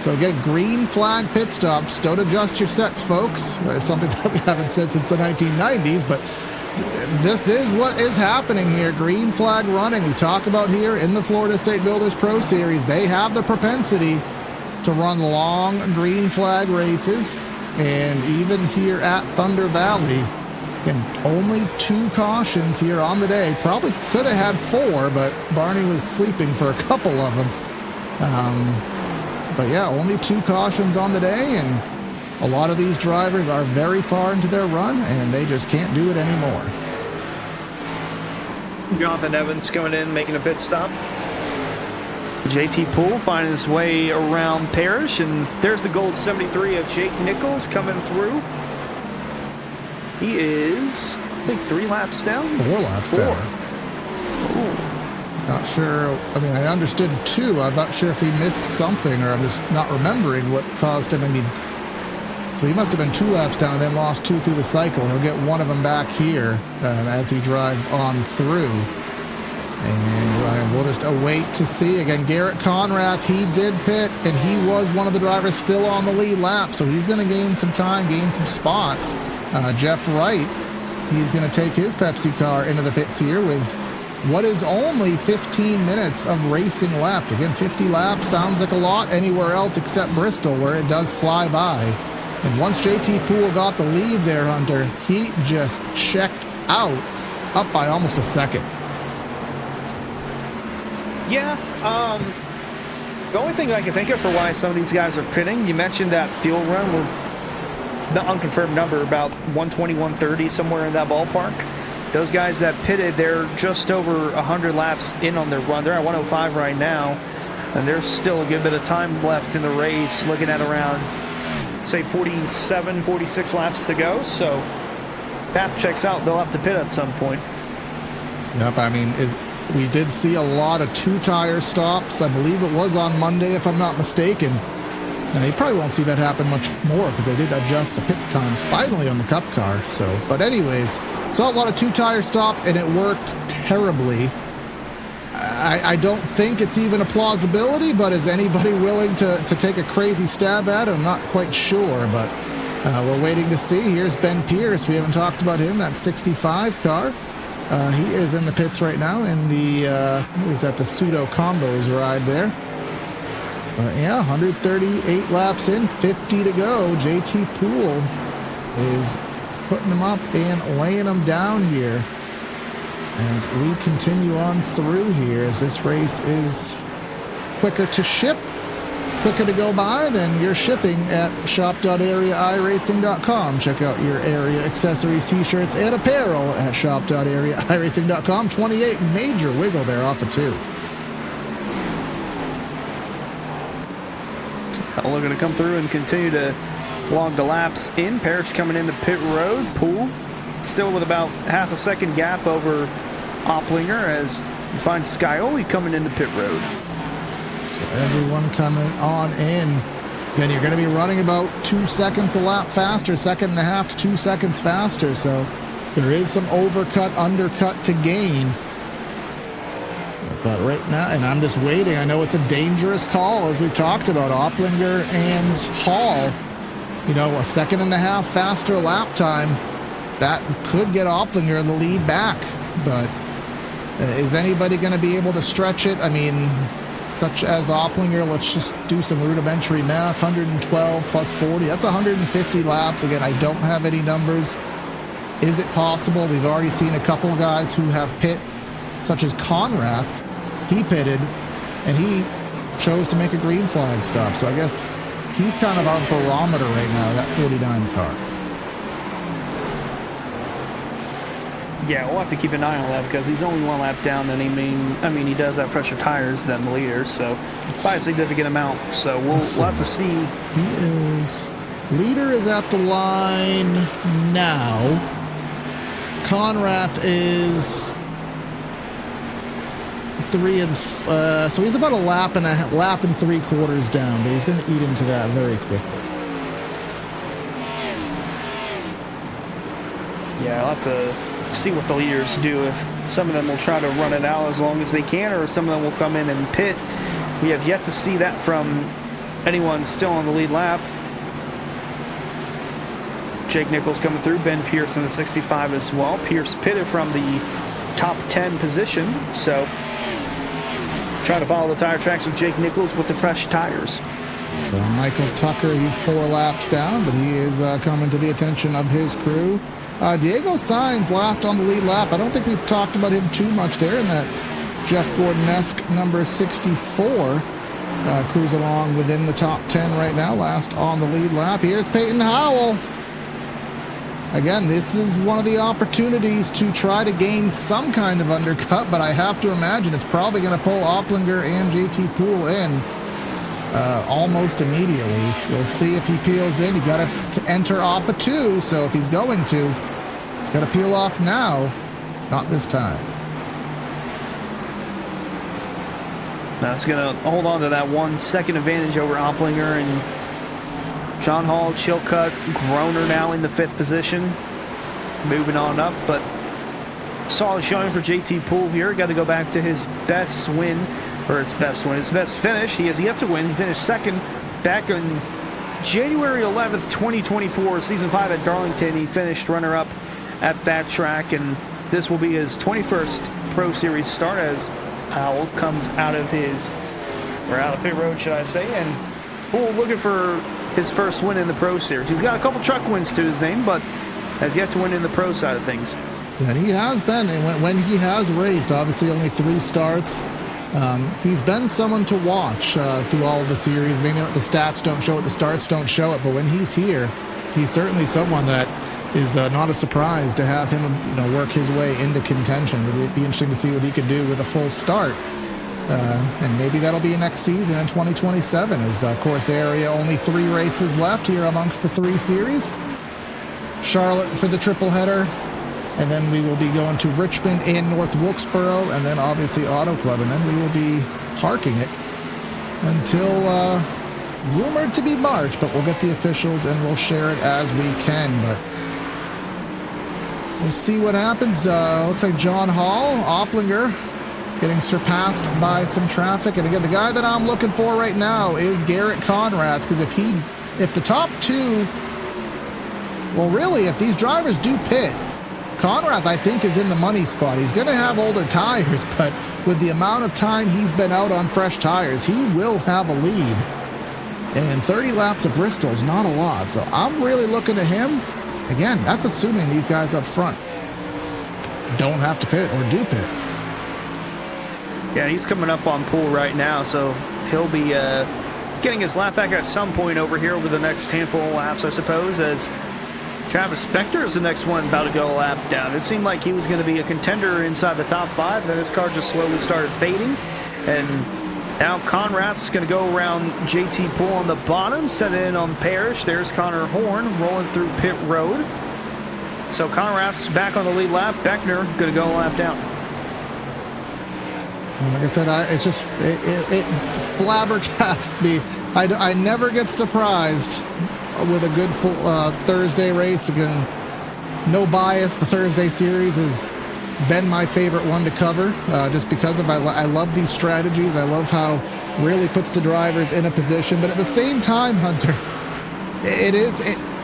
So again, green flag pit stops. Don't adjust your sets, folks. It's something that we haven't said since the 1990s, but this is what is happening here. Green flag running. We talk about here in the Florida State Builders Pro Series. They have the propensity to run long green flag races. And even here at Thunder Valley, again, only 2 cautions here on the day. Probably could have had 4, but Barney was sleeping for a couple of them. But yeah, only 2 cautions on the day, and a lot of these drivers are very far into their run, and they just can't do it anymore. Jonathan Evans coming in, making a pit stop. JT Poole finding his way around Parrish, and there's the gold 73 of Jake Nichols coming through. He is, I think, 3 laps down? 4 laps down. Ooh. Not sure. I mean, I understood 2. I'm not sure if he missed something, or I'm just not remembering what caused him. I mean, so he must have been 2 laps down and then lost 2 through the cycle. He'll get one of them back here as he drives on through. And we'll just await to see. Again, Garrett Conrath, he did pit, and he was one of the drivers still on the lead lap, so he's going to gain some time, gain some spots. Jeff Wright, he's going to take his Pepsi car into the pits here with what is only 15 minutes of racing left. Again, 50 laps sounds like a lot anywhere else except Bristol, where it does fly by. And once JT Poole got the lead there, Hunter, he just checked out, up by almost a second. Yeah, the only thing I can think of for why some of these guys are pitting, you mentioned that fuel run with the unconfirmed number, about 120, 130, somewhere in that ballpark. Those guys that pitted, they're just over 100 laps in on their run. They're at 105 right now, and there's still a good bit of time left in the race, looking at around, say, 47, 46 laps to go. So that checks out. They'll have to pit at some point. Yep, I mean, we did see a lot of 2-tire stops. I believe it was on Monday, if I'm not mistaken. Now, you probably won't see that happen much more because they did adjust the pit times finally on the Cup car. So, but anyways, saw a lot of 2-tire stops, and it worked terribly. I don't think it's even a plausibility, but is anybody willing to take a crazy stab at it? I'm not quite sure, but we're waiting to see. Here's Ben Pierce. We haven't talked about him. That 65 car. He is in the pits right now in the, he's at the pseudo combos ride there. But yeah, 138 laps in, 50 to go. JT Poole is putting them up and laying them down here as we continue on through here, as this race is quicker to ship, quicker to go by than your shipping at shop.areairacing.com. Check out your area accessories, t-shirts, and apparel at shop.areairacing.com. 28 major wiggle there off of 2. Looking to come through and continue to log the laps in. Parrish coming into pit road. Poole still with about half a second gap over Opplinger as you find Scioli coming into pit road. So everyone coming on in. Then you're going to be running about 2 seconds a lap faster, 1.5 to 2 seconds faster. So there is some overcut, undercut to gain. But right now, and I'm just waiting. I know it's a dangerous call, as we've talked about. Opplinger and Hall, you know, 1.5 seconds faster lap time. That could get Opplinger in the lead back. But is anybody going to be able to stretch it? I mean, such as Opplinger, let's just do some rudimentary math. 112 plus 40, that's 150 laps. Again, I don't have any numbers. Is it possible? We've already seen a couple of guys who have pit, such as Conrath. He pitted, and he chose to make a green flag stop. So I guess he's kind of our barometer right now, that 49 car. Yeah, we'll have to keep an eye on that because he's only 1 lap down, and he does have fresher tires than the leader, so by a significant amount. So we'll have to see. Leader is at the line now. Conrath is 3 and so he's about a lap and 3/4 down, but he's going to eat into that very quickly. Yeah, I'll have to see what the leaders do. If some of them will try to run it out as long as they can, or some of them will come in and pit. We have yet to see that from anyone still on the lead lap. Jake Nichols coming through, Ben Pierce in the 65 as well. Pierce pitted from the top 10 position, so trying to follow the tire tracks of Jake Nichols with the fresh tires. So Michael Tucker, he's 4 laps down, but he is coming to the attention of his crew. Diego Sainz last on the lead lap. I don't think we've talked about him too much there in that Jeff Gordon-esque number 64. Cruise along within the top 10 right now, last on the lead lap. Here's Peyton Howell. Again, this is one of the opportunities to try to gain some kind of undercut, but I have to imagine it's probably going to pull Opplinger and JT Poole in almost immediately. We'll see if he peels in. You've got to enter Oppa 2, so if he's going to, he's got to peel off now, not this time. Now it's going to hold on to that 1 second advantage over Opplinger, and John Hall, Chilcutt, Groner now in the 5th position, moving on up, but solid showing for JT Poole here. Got to go back to his best win, or his best finish. He has yet to win. He finished 2nd back on January 11th, 2024, Season 5 at Darlington. He finished runner-up at that track, and this will be his 21st Pro Series start as Howell comes out of pit road, should I say, and Poole looking for his first win in the Pro Series. He's got a couple truck wins to his name, but has yet to win in the Pro side of things. And he has been, and when he has raced, obviously only 3 starts, he's been someone to watch through all of the series. Maybe the stats don't show it, the starts don't show it, but when he's here, he's certainly someone that is not a surprise to have him, work his way into contention. It'd be interesting to see what he could do with a full start. And maybe that'll be next season in 2027, as course area only 3 races left here amongst the 3 series. Charlotte for the triple header, and then we will be going to Richmond and North Wilkesboro, and then obviously Auto Club, and then we will be parking it until rumored to be March, but we'll get the officials and we'll share it as we can. But we'll see what happens. Looks like John Hall, Opplinger, getting surpassed by some traffic. And again, the guy that I'm looking for right now is Garrett Conrath, because if the top 2, well, really, if these drivers do pit, Conrad, I think, is in the money spot. He's going to have older tires, but with the amount of time he's been out on fresh tires, he will have a lead. And 30 laps of Bristol is not a lot, so I'm really looking at him. Again, that's assuming these guys up front don't have to pit or do pit. Yeah, he's coming up on Poole right now, so he'll be getting his lap back at some point over here over the next handful of laps, I suppose, as Travis Spector is the next one about to go a lap down. It seemed like he was going to be a contender inside the top 5, then his car just slowly started fading, and now Conrad's going to go around JT Poole on the bottom, set in on Parrish. There's Connor Horn rolling through pit road. So Conrad's back on the lead lap. Beckner going to go a lap down. Like I said, it flabbergasts me. I never get surprised with a good Thursday race. Again, no bias. The Thursday series has been my favorite one to cover, just because of I love these strategies. I love how it really puts the drivers in a position. But at the same time, Hunter,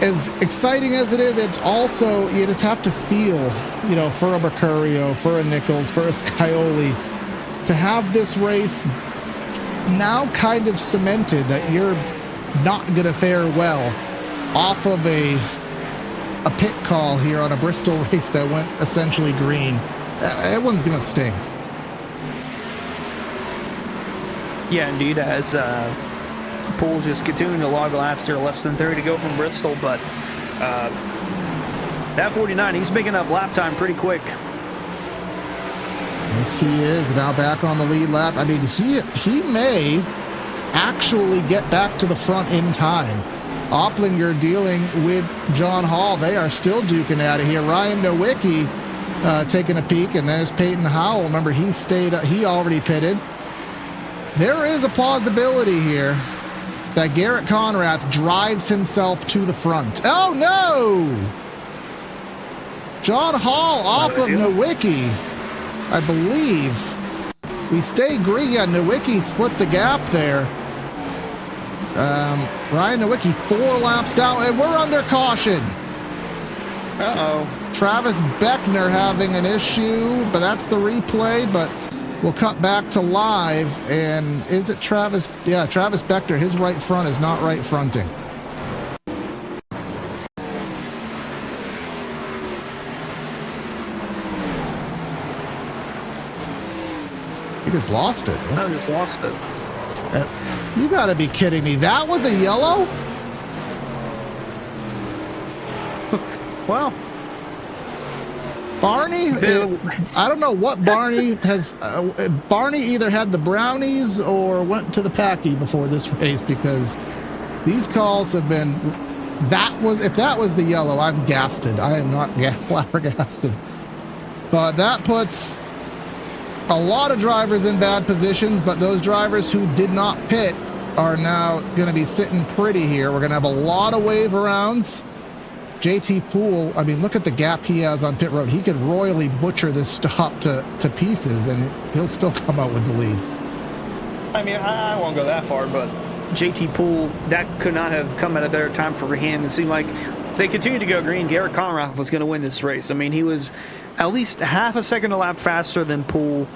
as exciting as it is, it's also, you just have to feel, for a Mercurio, for a Nichols, for a Scioli, to have this race now kind of cemented that you're not going to fare well off of a pit call here on a Bristol race that went essentially green. Everyone's going to sting. Yeah, indeed, as Poole's just continuing to log laps there, less than 30 to go from Bristol, but that 49, he's making up lap time pretty quick. Yes, he is now back on the lead lap. I mean, he may actually get back to the front in time. Opplinger dealing with John Hall. They are still duking out of here. Ryan Nowicki taking a peek, and there's Peyton Howell. Remember, he already pitted. There is a plausibility here that Garrett Conrad drives himself to the front. Oh, no! John Hall off of Nowicki, I believe. We stay green. Yeah, Nowicki split the gap there. Ryan Nowicki 4 laps down, and we're under caution. Uh-oh. Travis Beckner having an issue, but that's the replay, but we'll cut back to live, and is it Travis? Yeah, Travis Beckner, his right front is not right fronting. He just lost it. I just lost it. You gotta be kidding me. That was a yellow? Well, Barney, I don't know what Barney has. Barney either had the brownies or went to the Packy before this race, because these calls have been. If that was the yellow, I'm gasted. I am not flabbergasted. But that puts a lot of drivers in bad positions, but those drivers who did not pit are now going to be sitting pretty here. We're going to have a lot of wave arounds. JT Poole, I mean, look at the gap he has on pit road. He could royally butcher this stop to pieces, and he'll still come out with the lead. I mean, I won't go that far, but JT Poole, that could not have come at a better time for him. It seemed like they continued to go green. Garrett Conrad was going to win this race. I mean, he was at least half a second a lap faster than Poole,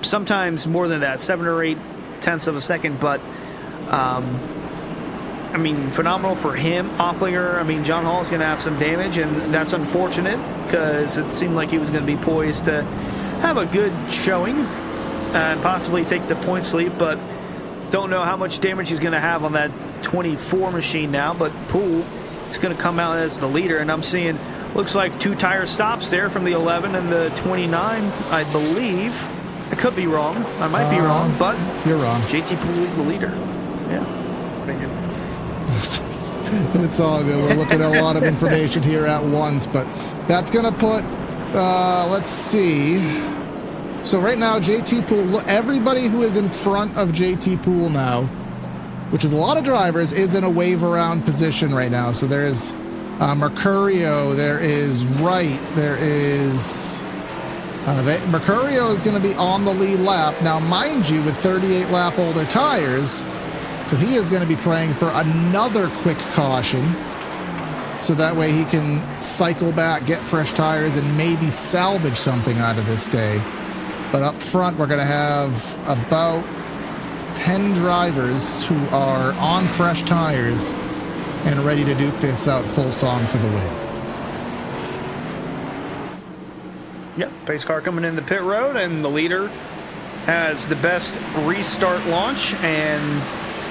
sometimes more than that, 7 or 8 tenths of a second, but I mean, phenomenal for him. Opplinger, I mean, John Hall is going to have some damage, and that's unfortunate because it seemed like he was going to be poised to have a good showing and possibly take the points lead, but don't know how much damage he's going to have on that 24 machine now. But Poole is going to come out as the leader, and I'm seeing, looks like 2 tire stops there from the 11 and the 29, I believe. I could be wrong. I might be wrong, but you're wrong. JT Poole is the leader. Yeah. Thank you. It's all good. We're looking at a lot of information here at once, but that's going to put, let's see. So right now, JT Poole, everybody who is in front of JT Poole now, which is a lot of drivers, is in a wave around position right now. So there is Mercurio, there is Wright, there is... Mercurio is going to be on the lead lap. Now, mind you, with 38 lap older tires, so he is going to be praying for another quick caution. so that way he can cycle back, get fresh tires, and maybe salvage something out of this day. But up front, we're going to have about 10 drivers who are on fresh tires and ready to duke this out full song for the win. Yeah, pace car coming in the pit road, and the leader has the best restart launch, and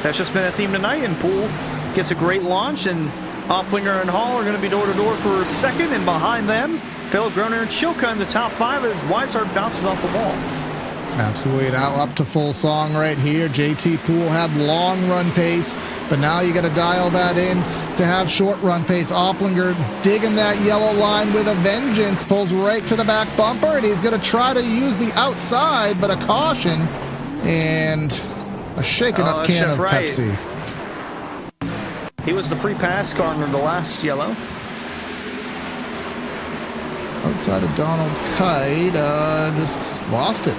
that's just been a theme tonight. And Poole gets a great launch, and Opplinger and Hall are going to be door-to-door for second, and behind them, Philip Groner and Chilka in the top 5 as Weishart bounces off the wall. Absolutely. Now up to full song right here. JT Poole had long run pace, but now you got to dial that in to have short run pace. Opplinger digging that yellow line with a vengeance, pulls right to the back bumper, and he's going to try to use the outside, but a caution and a shaken up can Chef of Wright. Pepsi. He was the free pass car in the last yellow. Outside of Donald Kite, just lost it.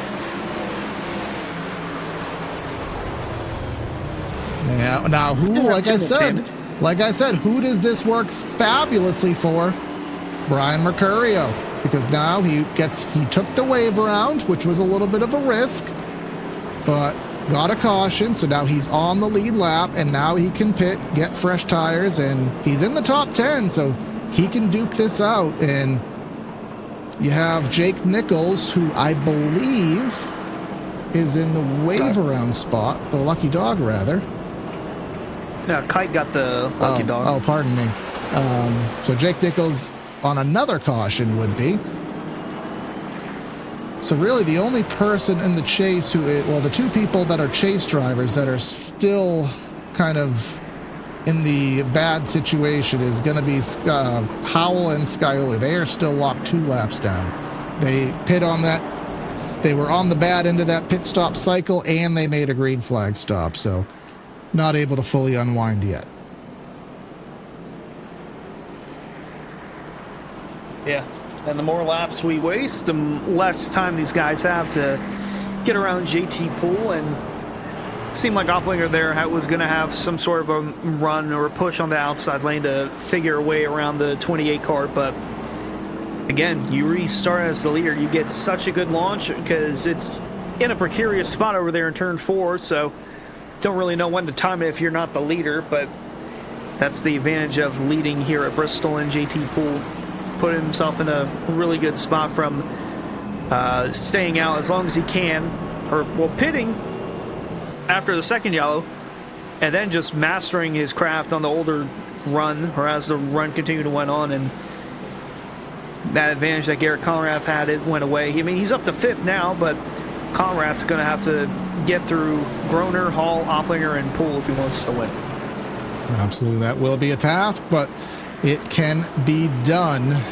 Yeah. Now, who? Like I said, who does this work fabulously for? Brian Mercurio, because now he took the wave around, which was a little bit of a risk, but got a caution. So now he's on the lead lap, and now he can pit, get fresh tires, and he's in the top 10, so he can duke this out. And you have Jake Nichols, who I believe is in the wave around spot, the lucky dog rather. Yeah, Kite got the lucky dog. Oh, pardon me. So Jake Nichols on another caution would be. So really the only person in the chase the two people that are chase drivers that are still kind of in the bad situation is going to be Howell and Scioli. They are still locked 2 laps down. They pit on that. They were on the bad end of that pit stop cycle, and they made a green flag stop. So not able to fully unwind yet. Yeah, and the more laps we waste, the less time these guys have to get around JT Poole, and it seemed like Opplinger there was going to have some sort of a run or a push on the outside lane to figure a way around the 28 car, but again, you restart as the leader, you get such a good launch because it's in a precarious spot over there in turn 4, so don't really know when to time it if you're not the leader, but that's the advantage of leading here at Bristol, and JT Poole put himself in a really good spot from staying out as long as he can, pitting after the second yellow, and then just mastering his craft on the older run, or as the run continued to went on, and that advantage that Garrett Conrath had, it went away. I mean, he's up to 5th now, but Conrath's going to have to get through Groner, Hall, Opplinger, and Poole if he wants to win. Absolutely, that will be a task, but it can be done.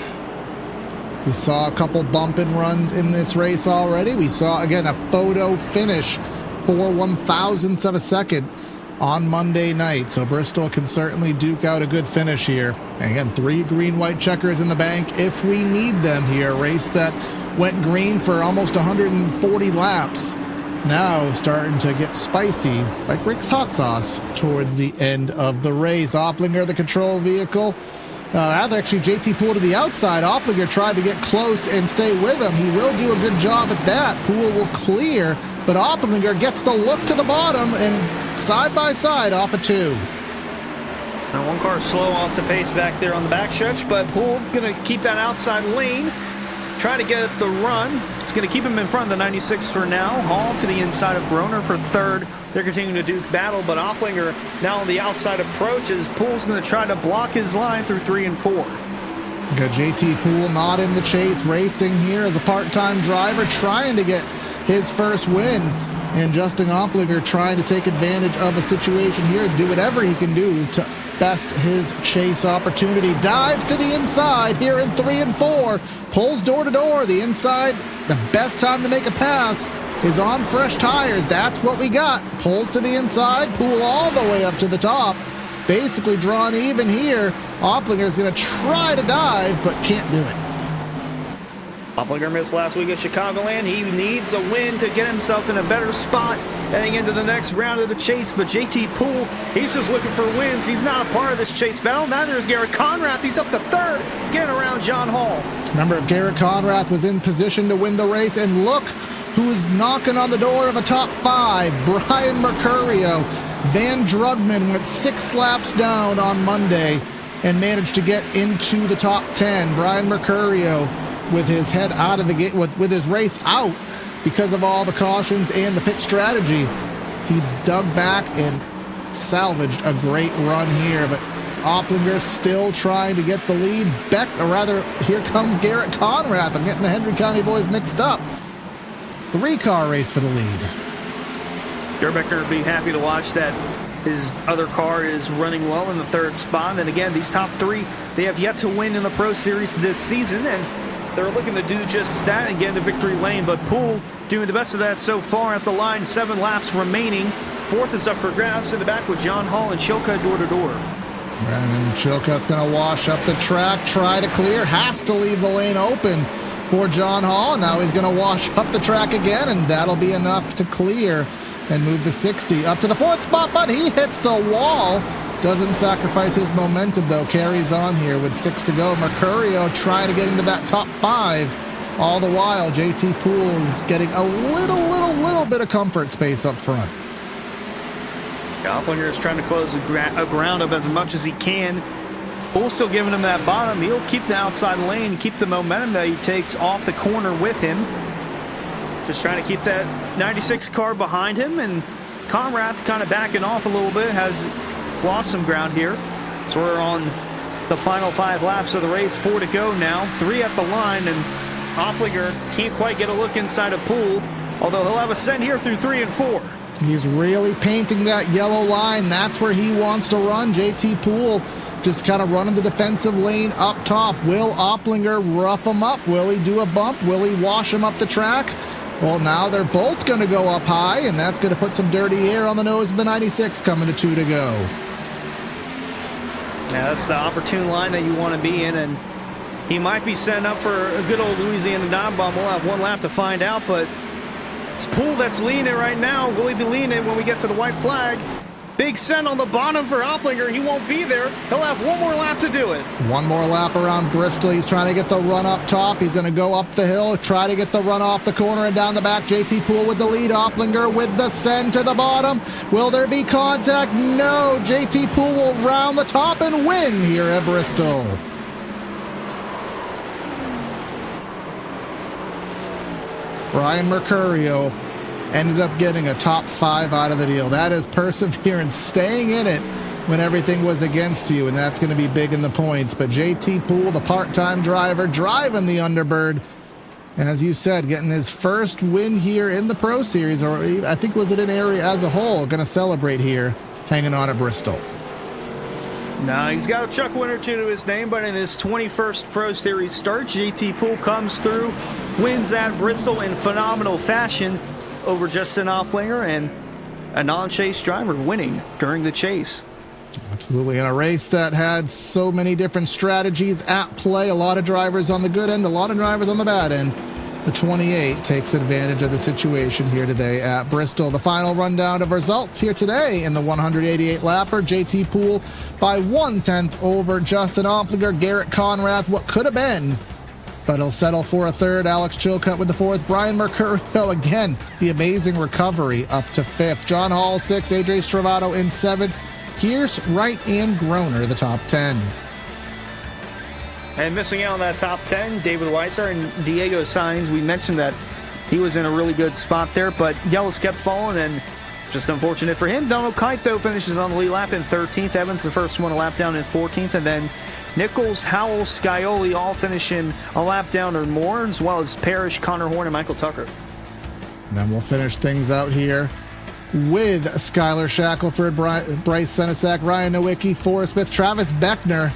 We saw a couple bump and runs in this race already. We saw, again, a photo finish for 1,000ths of a second on Monday night. So Bristol can certainly duke out a good finish here. And again, 3 green-white checkers in the bank if we need them here. A race that went green for almost 140 laps. Now starting to get spicy, like Rick's hot sauce, towards the end of the race. Opplinger, the control vehicle. Actually, JT Poole to the outside. Opplinger tried to get close and stay with him. He will do a good job at that. Poole will clear, but Opplinger gets the look to the bottom and side by side off a 2. Now one car slow off the pace back there on the backstretch, but Poole going to keep that outside lane, try to get the run. It's going to keep him in front of the 96 for now. Hall to the inside of Groner for 3rd. They're continuing to duke battle, but Opplinger now on the outside approach as Poole's going to try to block his line through 3 and 4. Got JT Poole not in the chase, racing here as a part-time driver, trying to get his first win. And Justin Opplinger trying to take advantage of a situation here, do whatever he can do to best his chase opportunity. Dives to the inside here in 3 and 4. Pulls door to door. The inside, the best time to make a pass is on fresh tires. That's what we got. Pulls to the inside. Poole all the way up to the top. Basically drawn even here. Opplinger is going to try to dive, but can't do it. Oplinger missed last week at Chicagoland. He needs a win to get himself in a better spot heading into the next round of the chase. But JT Poole, he's just looking for wins. He's not a part of this chase battle. Neither is Garrett Conrath. He's up to third, getting around John Hall. Remember, Garrett Conrath was in position to win the race, and look who's knocking on the door of a top 5, Brian Mercurio. Van Drugman went 6 laps down on Monday and managed to get into the top 10. Brian Mercurio with his head out of the gate, with his race out because of all the cautions and the pit strategy. He dug back and salvaged a great run here, but Oplinger still trying to get the lead. Here comes Garrett Conrath. I'm getting the Hendry County boys mixed up. 3-car race for the lead. Gerbecker would be happy to watch that his other car is running well in the 3rd spot. And again, these top 3, they have yet to win in the Pro Series this season, and they're looking to do just that and get into victory lane. But Poole doing the best of that so far at the line. 7 laps remaining. 4th is up for grabs in the back with John Hall and Chilcutt door to door. And Chilcutt's going to wash up the track, try to clear, has to leave the lane open for John Hall. Now he's going to wash up the track again, and that'll be enough to clear and move the 60 up to the 4th spot, but he hits the wall. Doesn't sacrifice his momentum, though. Carries on here with 6 to go. Mercurio trying to get into that top 5. All the while, JT Poole is getting a little bit of comfort space up front. Oplinger is trying to close the ground up as much as he can. Poole still giving him that bottom. He'll keep the outside lane, keep the momentum that he takes off the corner with him. Just trying to keep that 96 car behind him, and Conrath kind of backing off a little bit, has lost some ground here. So we're on the final 5 laps of the race, 4 to go now, 3 at the line, and Oplinger can't quite get a look inside of Poole, although he'll have a send here through 3 and 4. He's really painting that yellow line. That's where he wants to run. JT Poole just kind of running the defensive lane up top. Will Oplinger rough him up? Will he do a bump? Will he wash him up the track? Well, now they're both going to go up high, and that's going to put some dirty air on the nose of the 96 coming to 2 to go. Yeah, that's the opportune line that you want to be in, and he might be setting up for a good old Louisiana Dime Bomb. We'll have 1 lap to find out, but it's Poole that's leading it right now. Will he be leading it when we get to the white flag? Big send on the bottom for Oplinger. He won't be there. He'll have 1 more lap to do it. 1 more lap around Bristol. He's trying to get the run up top. He's going to go up the hill, try to get the run off the corner and down the back. JT Poole with the lead. Oplinger with the send to the bottom. Will there be contact? No. JT Poole will round the top and win here at Bristol. Brian Mercurio ended up getting a top 5 out of the deal. That is perseverance, staying in it when everything was against you, and that's going to be big in the points. But JT Poole, the part-time driver, driving the Underbird, as you said, getting his first win here in the Pro Series, or I think was it an area as a whole, going to celebrate here, hanging on at Bristol. Now, he's got a truck win or 2 to his name, but in his 21st Pro Series start, JT Poole comes through, wins at Bristol in phenomenal fashion over Justin Oplinger, and a non-chase driver winning during the chase. Absolutely. In a race that had so many different strategies at play, a lot of drivers on the good end, a lot of drivers on the bad end. The 28 takes advantage of the situation here today at Bristol. The final rundown of results here today in the 188 lapper. JT Poole by 1/10 over Justin Oplinger. Garrett Conrath, what could have been, but he'll settle for a 3rd. Alex Chilcutt with the 4th. Brian Mercurio, again, the amazing recovery up to 5th. John Hall, 6th. AJ Stravato in 7th. Pierce, Wright, and Groner, the top 10. And missing out on that top 10, David Weiser and Diego Sainz. We mentioned that he was in a really good spot there, but Yellows kept falling, and just unfortunate for him. Donald Kite, though, finishes on the lead lap in 13th. Evans, the first one, a lap down in 14th, and then Nichols, Howell, Scioli all finishing a lap down or more, as well as Parrish, Connor Horn, and Michael Tucker. And then we'll finish things out here with Skylar Shackelford, Bryce Senesac, Ryan Nowicki, Forrest Smith, Travis Beckner.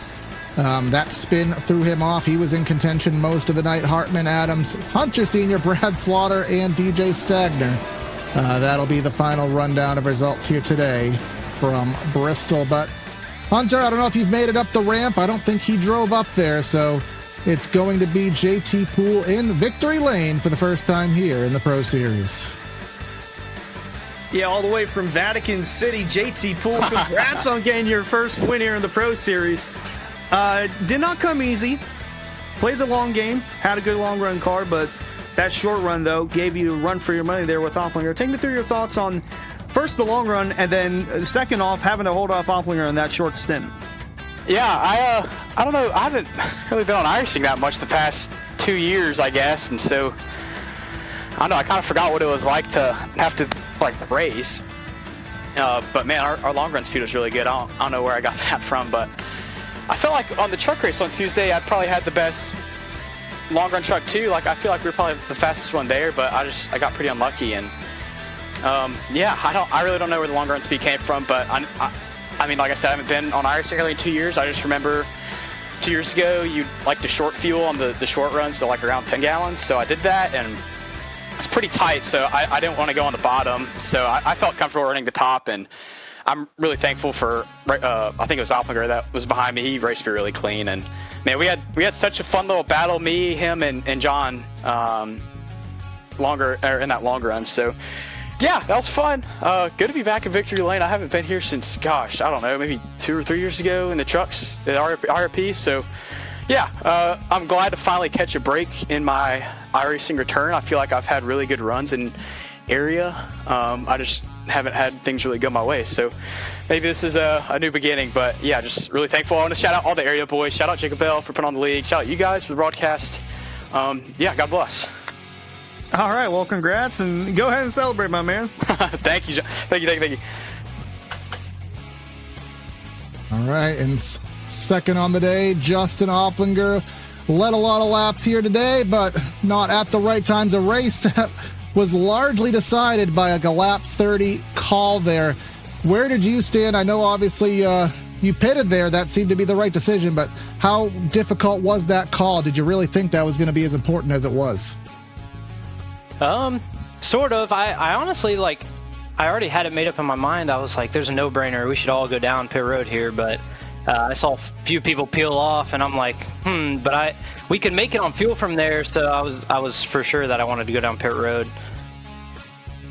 That spin threw him off. He was in contention most of the night. Hartman, Adams, Hunter Sr., Brad Slaughter, and DJ Stagner. That'll be the final rundown of results here today from Bristol. But Hunter, I don't know if you've made it up the ramp. I don't think he drove up there, so it's going to be JT Poole in victory lane for the first time here in the Pro Series. Yeah, all the way from Vatican City, JT Poole, congrats on getting your first win here in the Pro Series. Did not come easy. Played the long game, had a good long run car, but that short run, though, gave you a run for your money there with Opplinger. Take me through your thoughts on, first, the long run, and then, second off, having to hold off Opplinger in that short stint. Yeah, I don't know. I haven't really been on iRacing that much the past 2 years, I guess, and so I don't know. I kind of forgot what it was like to have to race. But man, our long run speed was really good. I don't know where I got that from, but I felt like on the truck race on Tuesday, I probably had the best long run truck too. I feel like we were probably the fastest one there, but I got pretty unlucky, and yeah, I really don't know where the long run speed came from, but I mean, like I said, I haven't been on iRacing really in 2 years. I just remember 2 years ago, you like to short fuel on the short runs, so around 10 gallons. So I did that, and it's pretty tight, so I didn't want to go on the bottom. So I felt comfortable running the top, and I'm really thankful for, I think it was Opplinger that was behind me. He raced me really clean, and man, we had such a fun little battle, me, him, and John, in that long run. So yeah, that was fun. Good to be back in victory lane. I haven't been here since, gosh, I don't know, maybe 2 or 3 years ago in the trucks at RP. So yeah, I'm glad to finally catch a break in my iRacing return. I feel like I've had really good runs in area. I just haven't had things really go my way. So maybe this is a new beginning, but yeah, just really thankful. I want to shout out all the area boys. Shout out Jacob Bell for putting on the league. Shout out you guys for the broadcast. Yeah, God bless. All right, well, congrats, and go ahead and celebrate, my man. Thank you. All right, and second on the day, Justin Opplinger led a lot of laps here today, but not at the right times. A race that was largely decided by a lap 30 call there. Where did you stand? I know obviously you pitted there. That seemed to be the right decision, but how difficult was that call? Did you really think that was going to be as important as it was? Sort of. I honestly, I already had it made up in my mind. I was like, there's a no-brainer. We should all go down pit road here, but I saw a few people peel off, and I'm like, but we could make it on fuel from there, so I was for sure that I wanted to go down pit road.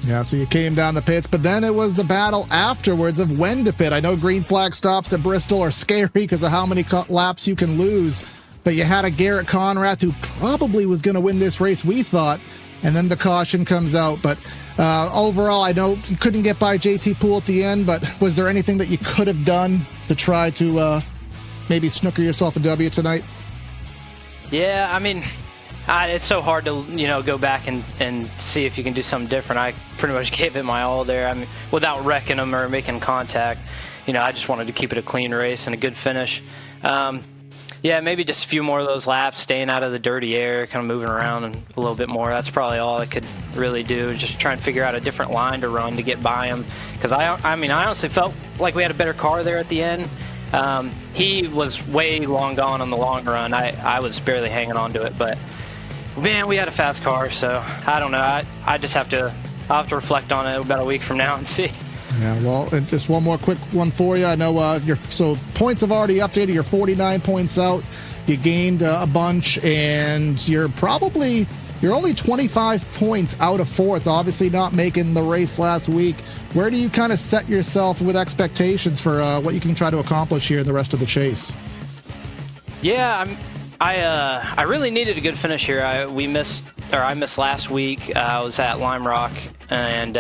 Yeah, so you came down the pits, but then it was the battle afterwards of when to pit. I know green flag stops at Bristol are scary because of how many laps you can lose, but you had a Garrett Conrath who probably was going to win this race, we thought, and then the caution comes out. But overall, I know you couldn't get by JT Poole at the end, but was there anything that you could have done to try to maybe snooker yourself a W tonight? Yeah, I mean, it's so hard to go back and see if you can do something different. I pretty much gave it my all there. I mean, without wrecking them or making contact. I just wanted to keep it a clean race and a good finish. Yeah, maybe just a few more of those laps, staying out of the dirty air, kind of moving around a little bit more. That's probably all I could really do, just try and figure out a different line to run to get by him. Because I honestly felt like we had a better car there at the end. He was way long gone on the long run. I was barely hanging on to it, but man, we had a fast car, so I don't know. I'll have to reflect on it about a week from now and see. Yeah, well, and just one more quick one for you. I know so points have already updated. You're 49 points out. You gained a bunch, and you're only 25 points out of fourth. Obviously, not making the race last week. Where do you kind of set yourself with expectations for what you can try to accomplish here in the rest of the chase? Yeah, I really needed a good finish here. I missed last week. I was at Lime Rock, and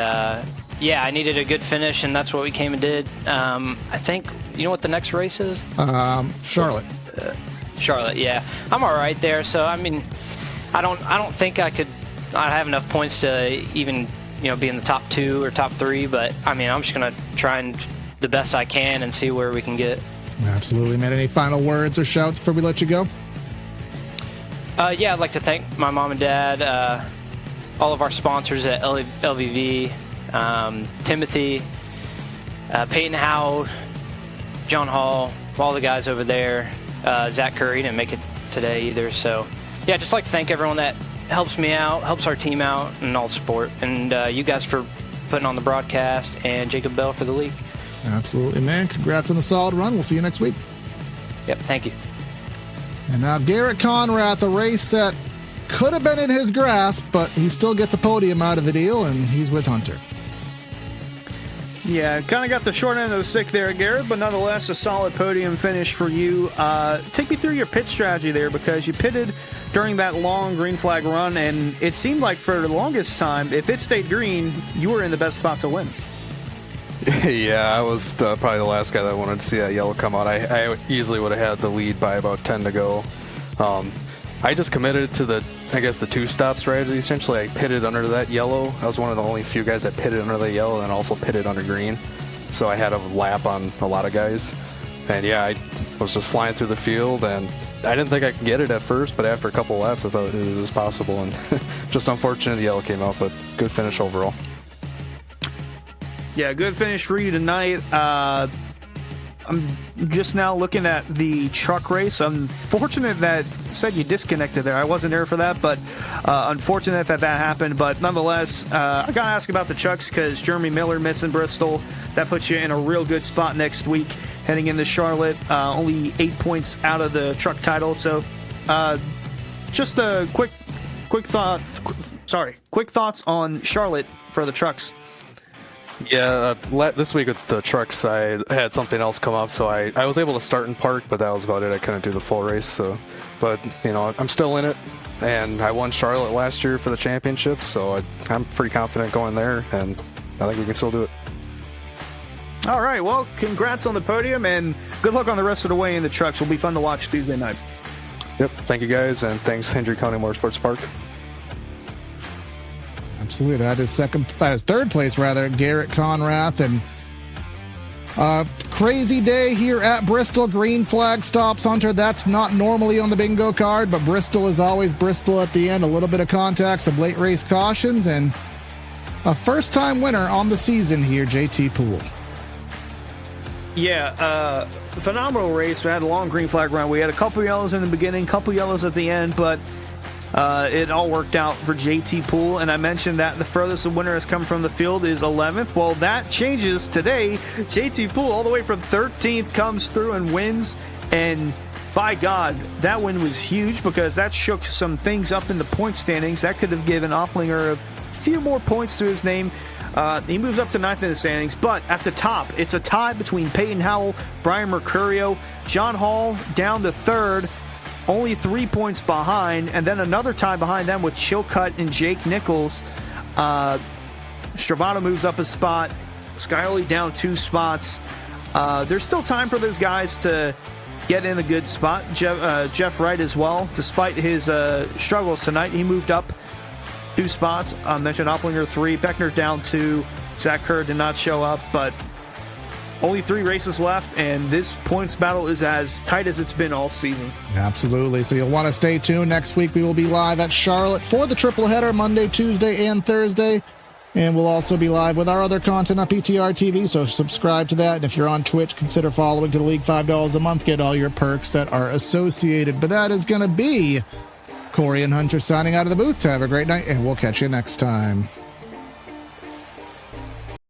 yeah, I needed a good finish, and that's what we came and did. I think, you know what the next race is? Charlotte. Charlotte, yeah. I'm all right there. So, I mean, I don't think I'd have enough points to even, be in the top 2 or top 3. But, I mean, I'm just going to try and the best I can and see where we can get. Absolutely, man. Any final words or shouts before we let you go? Yeah, I'd like to thank my mom and dad, all of our sponsors at LVV, Timothy, Peyton Howard, John Hall, all the guys over there. Zach Curry didn't make it today either. So, yeah, just like to thank everyone that helps me out, helps our team out, and all support. And you guys for putting on the broadcast, and Jacob Bell for the league. Absolutely, man. Congrats on the solid run. We'll see you next week. Yep, thank you. And now Garrett Conrath, a race that could have been in his grasp, but he still gets a podium out of the deal, and he's with Hunter. Yeah, kind of got the short end of the stick there, Garrett, but nonetheless, a solid podium finish for you. Take me through your pit strategy there, because you pitted during that long green flag run, and it seemed like for the longest time, if it stayed green, you were in the best spot to win. Yeah, I was probably the last guy that wanted to see that yellow come out. I easily would have had the lead by about 10 to go. I just committed to the two-stop strategy. Essentially, I pitted under that yellow. I was one of the only few guys that pitted under the yellow and also pitted under green. So I had a lap on a lot of guys. And yeah, I was just flying through the field, and I didn't think I could get it at first, but after a couple of laps, I thought it was possible. And just unfortunate the yellow came out, but good finish overall. Yeah, good finish for you tonight. I'm just now looking at the truck race. Unfortunate that said you disconnected there. I wasn't there for that, but unfortunate that happened. But nonetheless, I got to ask about the trucks because Jeremy Miller missing Bristol. That puts you in a real good spot next week heading into Charlotte. Only 8 points out of the truck title. So just a quick thoughts on Charlotte for the trucks. Yeah, this week with the trucks, I had something else come up, so I was able to start and park, but that was about it. I couldn't do the full race, so, but, you know, I'm still in it, and I won Charlotte last year for the championship, so I'm pretty confident going there, and I think we can still do it. All right, well, congrats on the podium, and good luck on the rest of the way in the trucks. Will be fun to watch Tuesday night. Yep, thank you guys, and thanks Hendry County Motorsports Park. Absolutely. That is third place, Garrett Conrath. And crazy day here at Bristol. Green flag stops, Hunter. That's not normally on the bingo card, but Bristol is always Bristol at the end. A little bit of contact, some late race cautions, and a first-time winner on the season here, JT Poole. Yeah, phenomenal race. We had a long green flag run. We had a couple yellows in the beginning, couple yellows at the end, but it all worked out for JT Poole, and I mentioned that the furthest the winner has come from the field is 11th. Well, that changes today. JT Poole, all the way from 13th, comes through and wins, and by God, that win was huge because that shook some things up in the point standings. That could have given Opplinger a few more points to his name. He moves up to 9th in the standings, but at the top, it's a tie between Peyton Howell, Brian Mercurio, John Hall down to 3rd, only 3 points behind, and then another tie behind them with Chilcutt and Jake Nichols. Stravato moves up a spot. Scioli down 2 spots. There's still time for those guys to get in a good spot. Jeff Wright as well, despite his struggles tonight, he moved up 2 spots. I mentioned Opplinger 3, Beckner down 2. Zach Kerr did not show up, but only 3 races left, and this points battle is as tight as it's been all season. Absolutely. So you'll want to stay tuned. Next week we will be live at Charlotte for the triple header, Monday, Tuesday, and Thursday. And we'll also be live with our other content on PTR TV, so subscribe to that. And if you're on Twitch, consider following to the league. $5 a month. Get all your perks that are associated. But that is going to be Corey and Hunter signing out of the booth. Have a great night, and we'll catch you next time.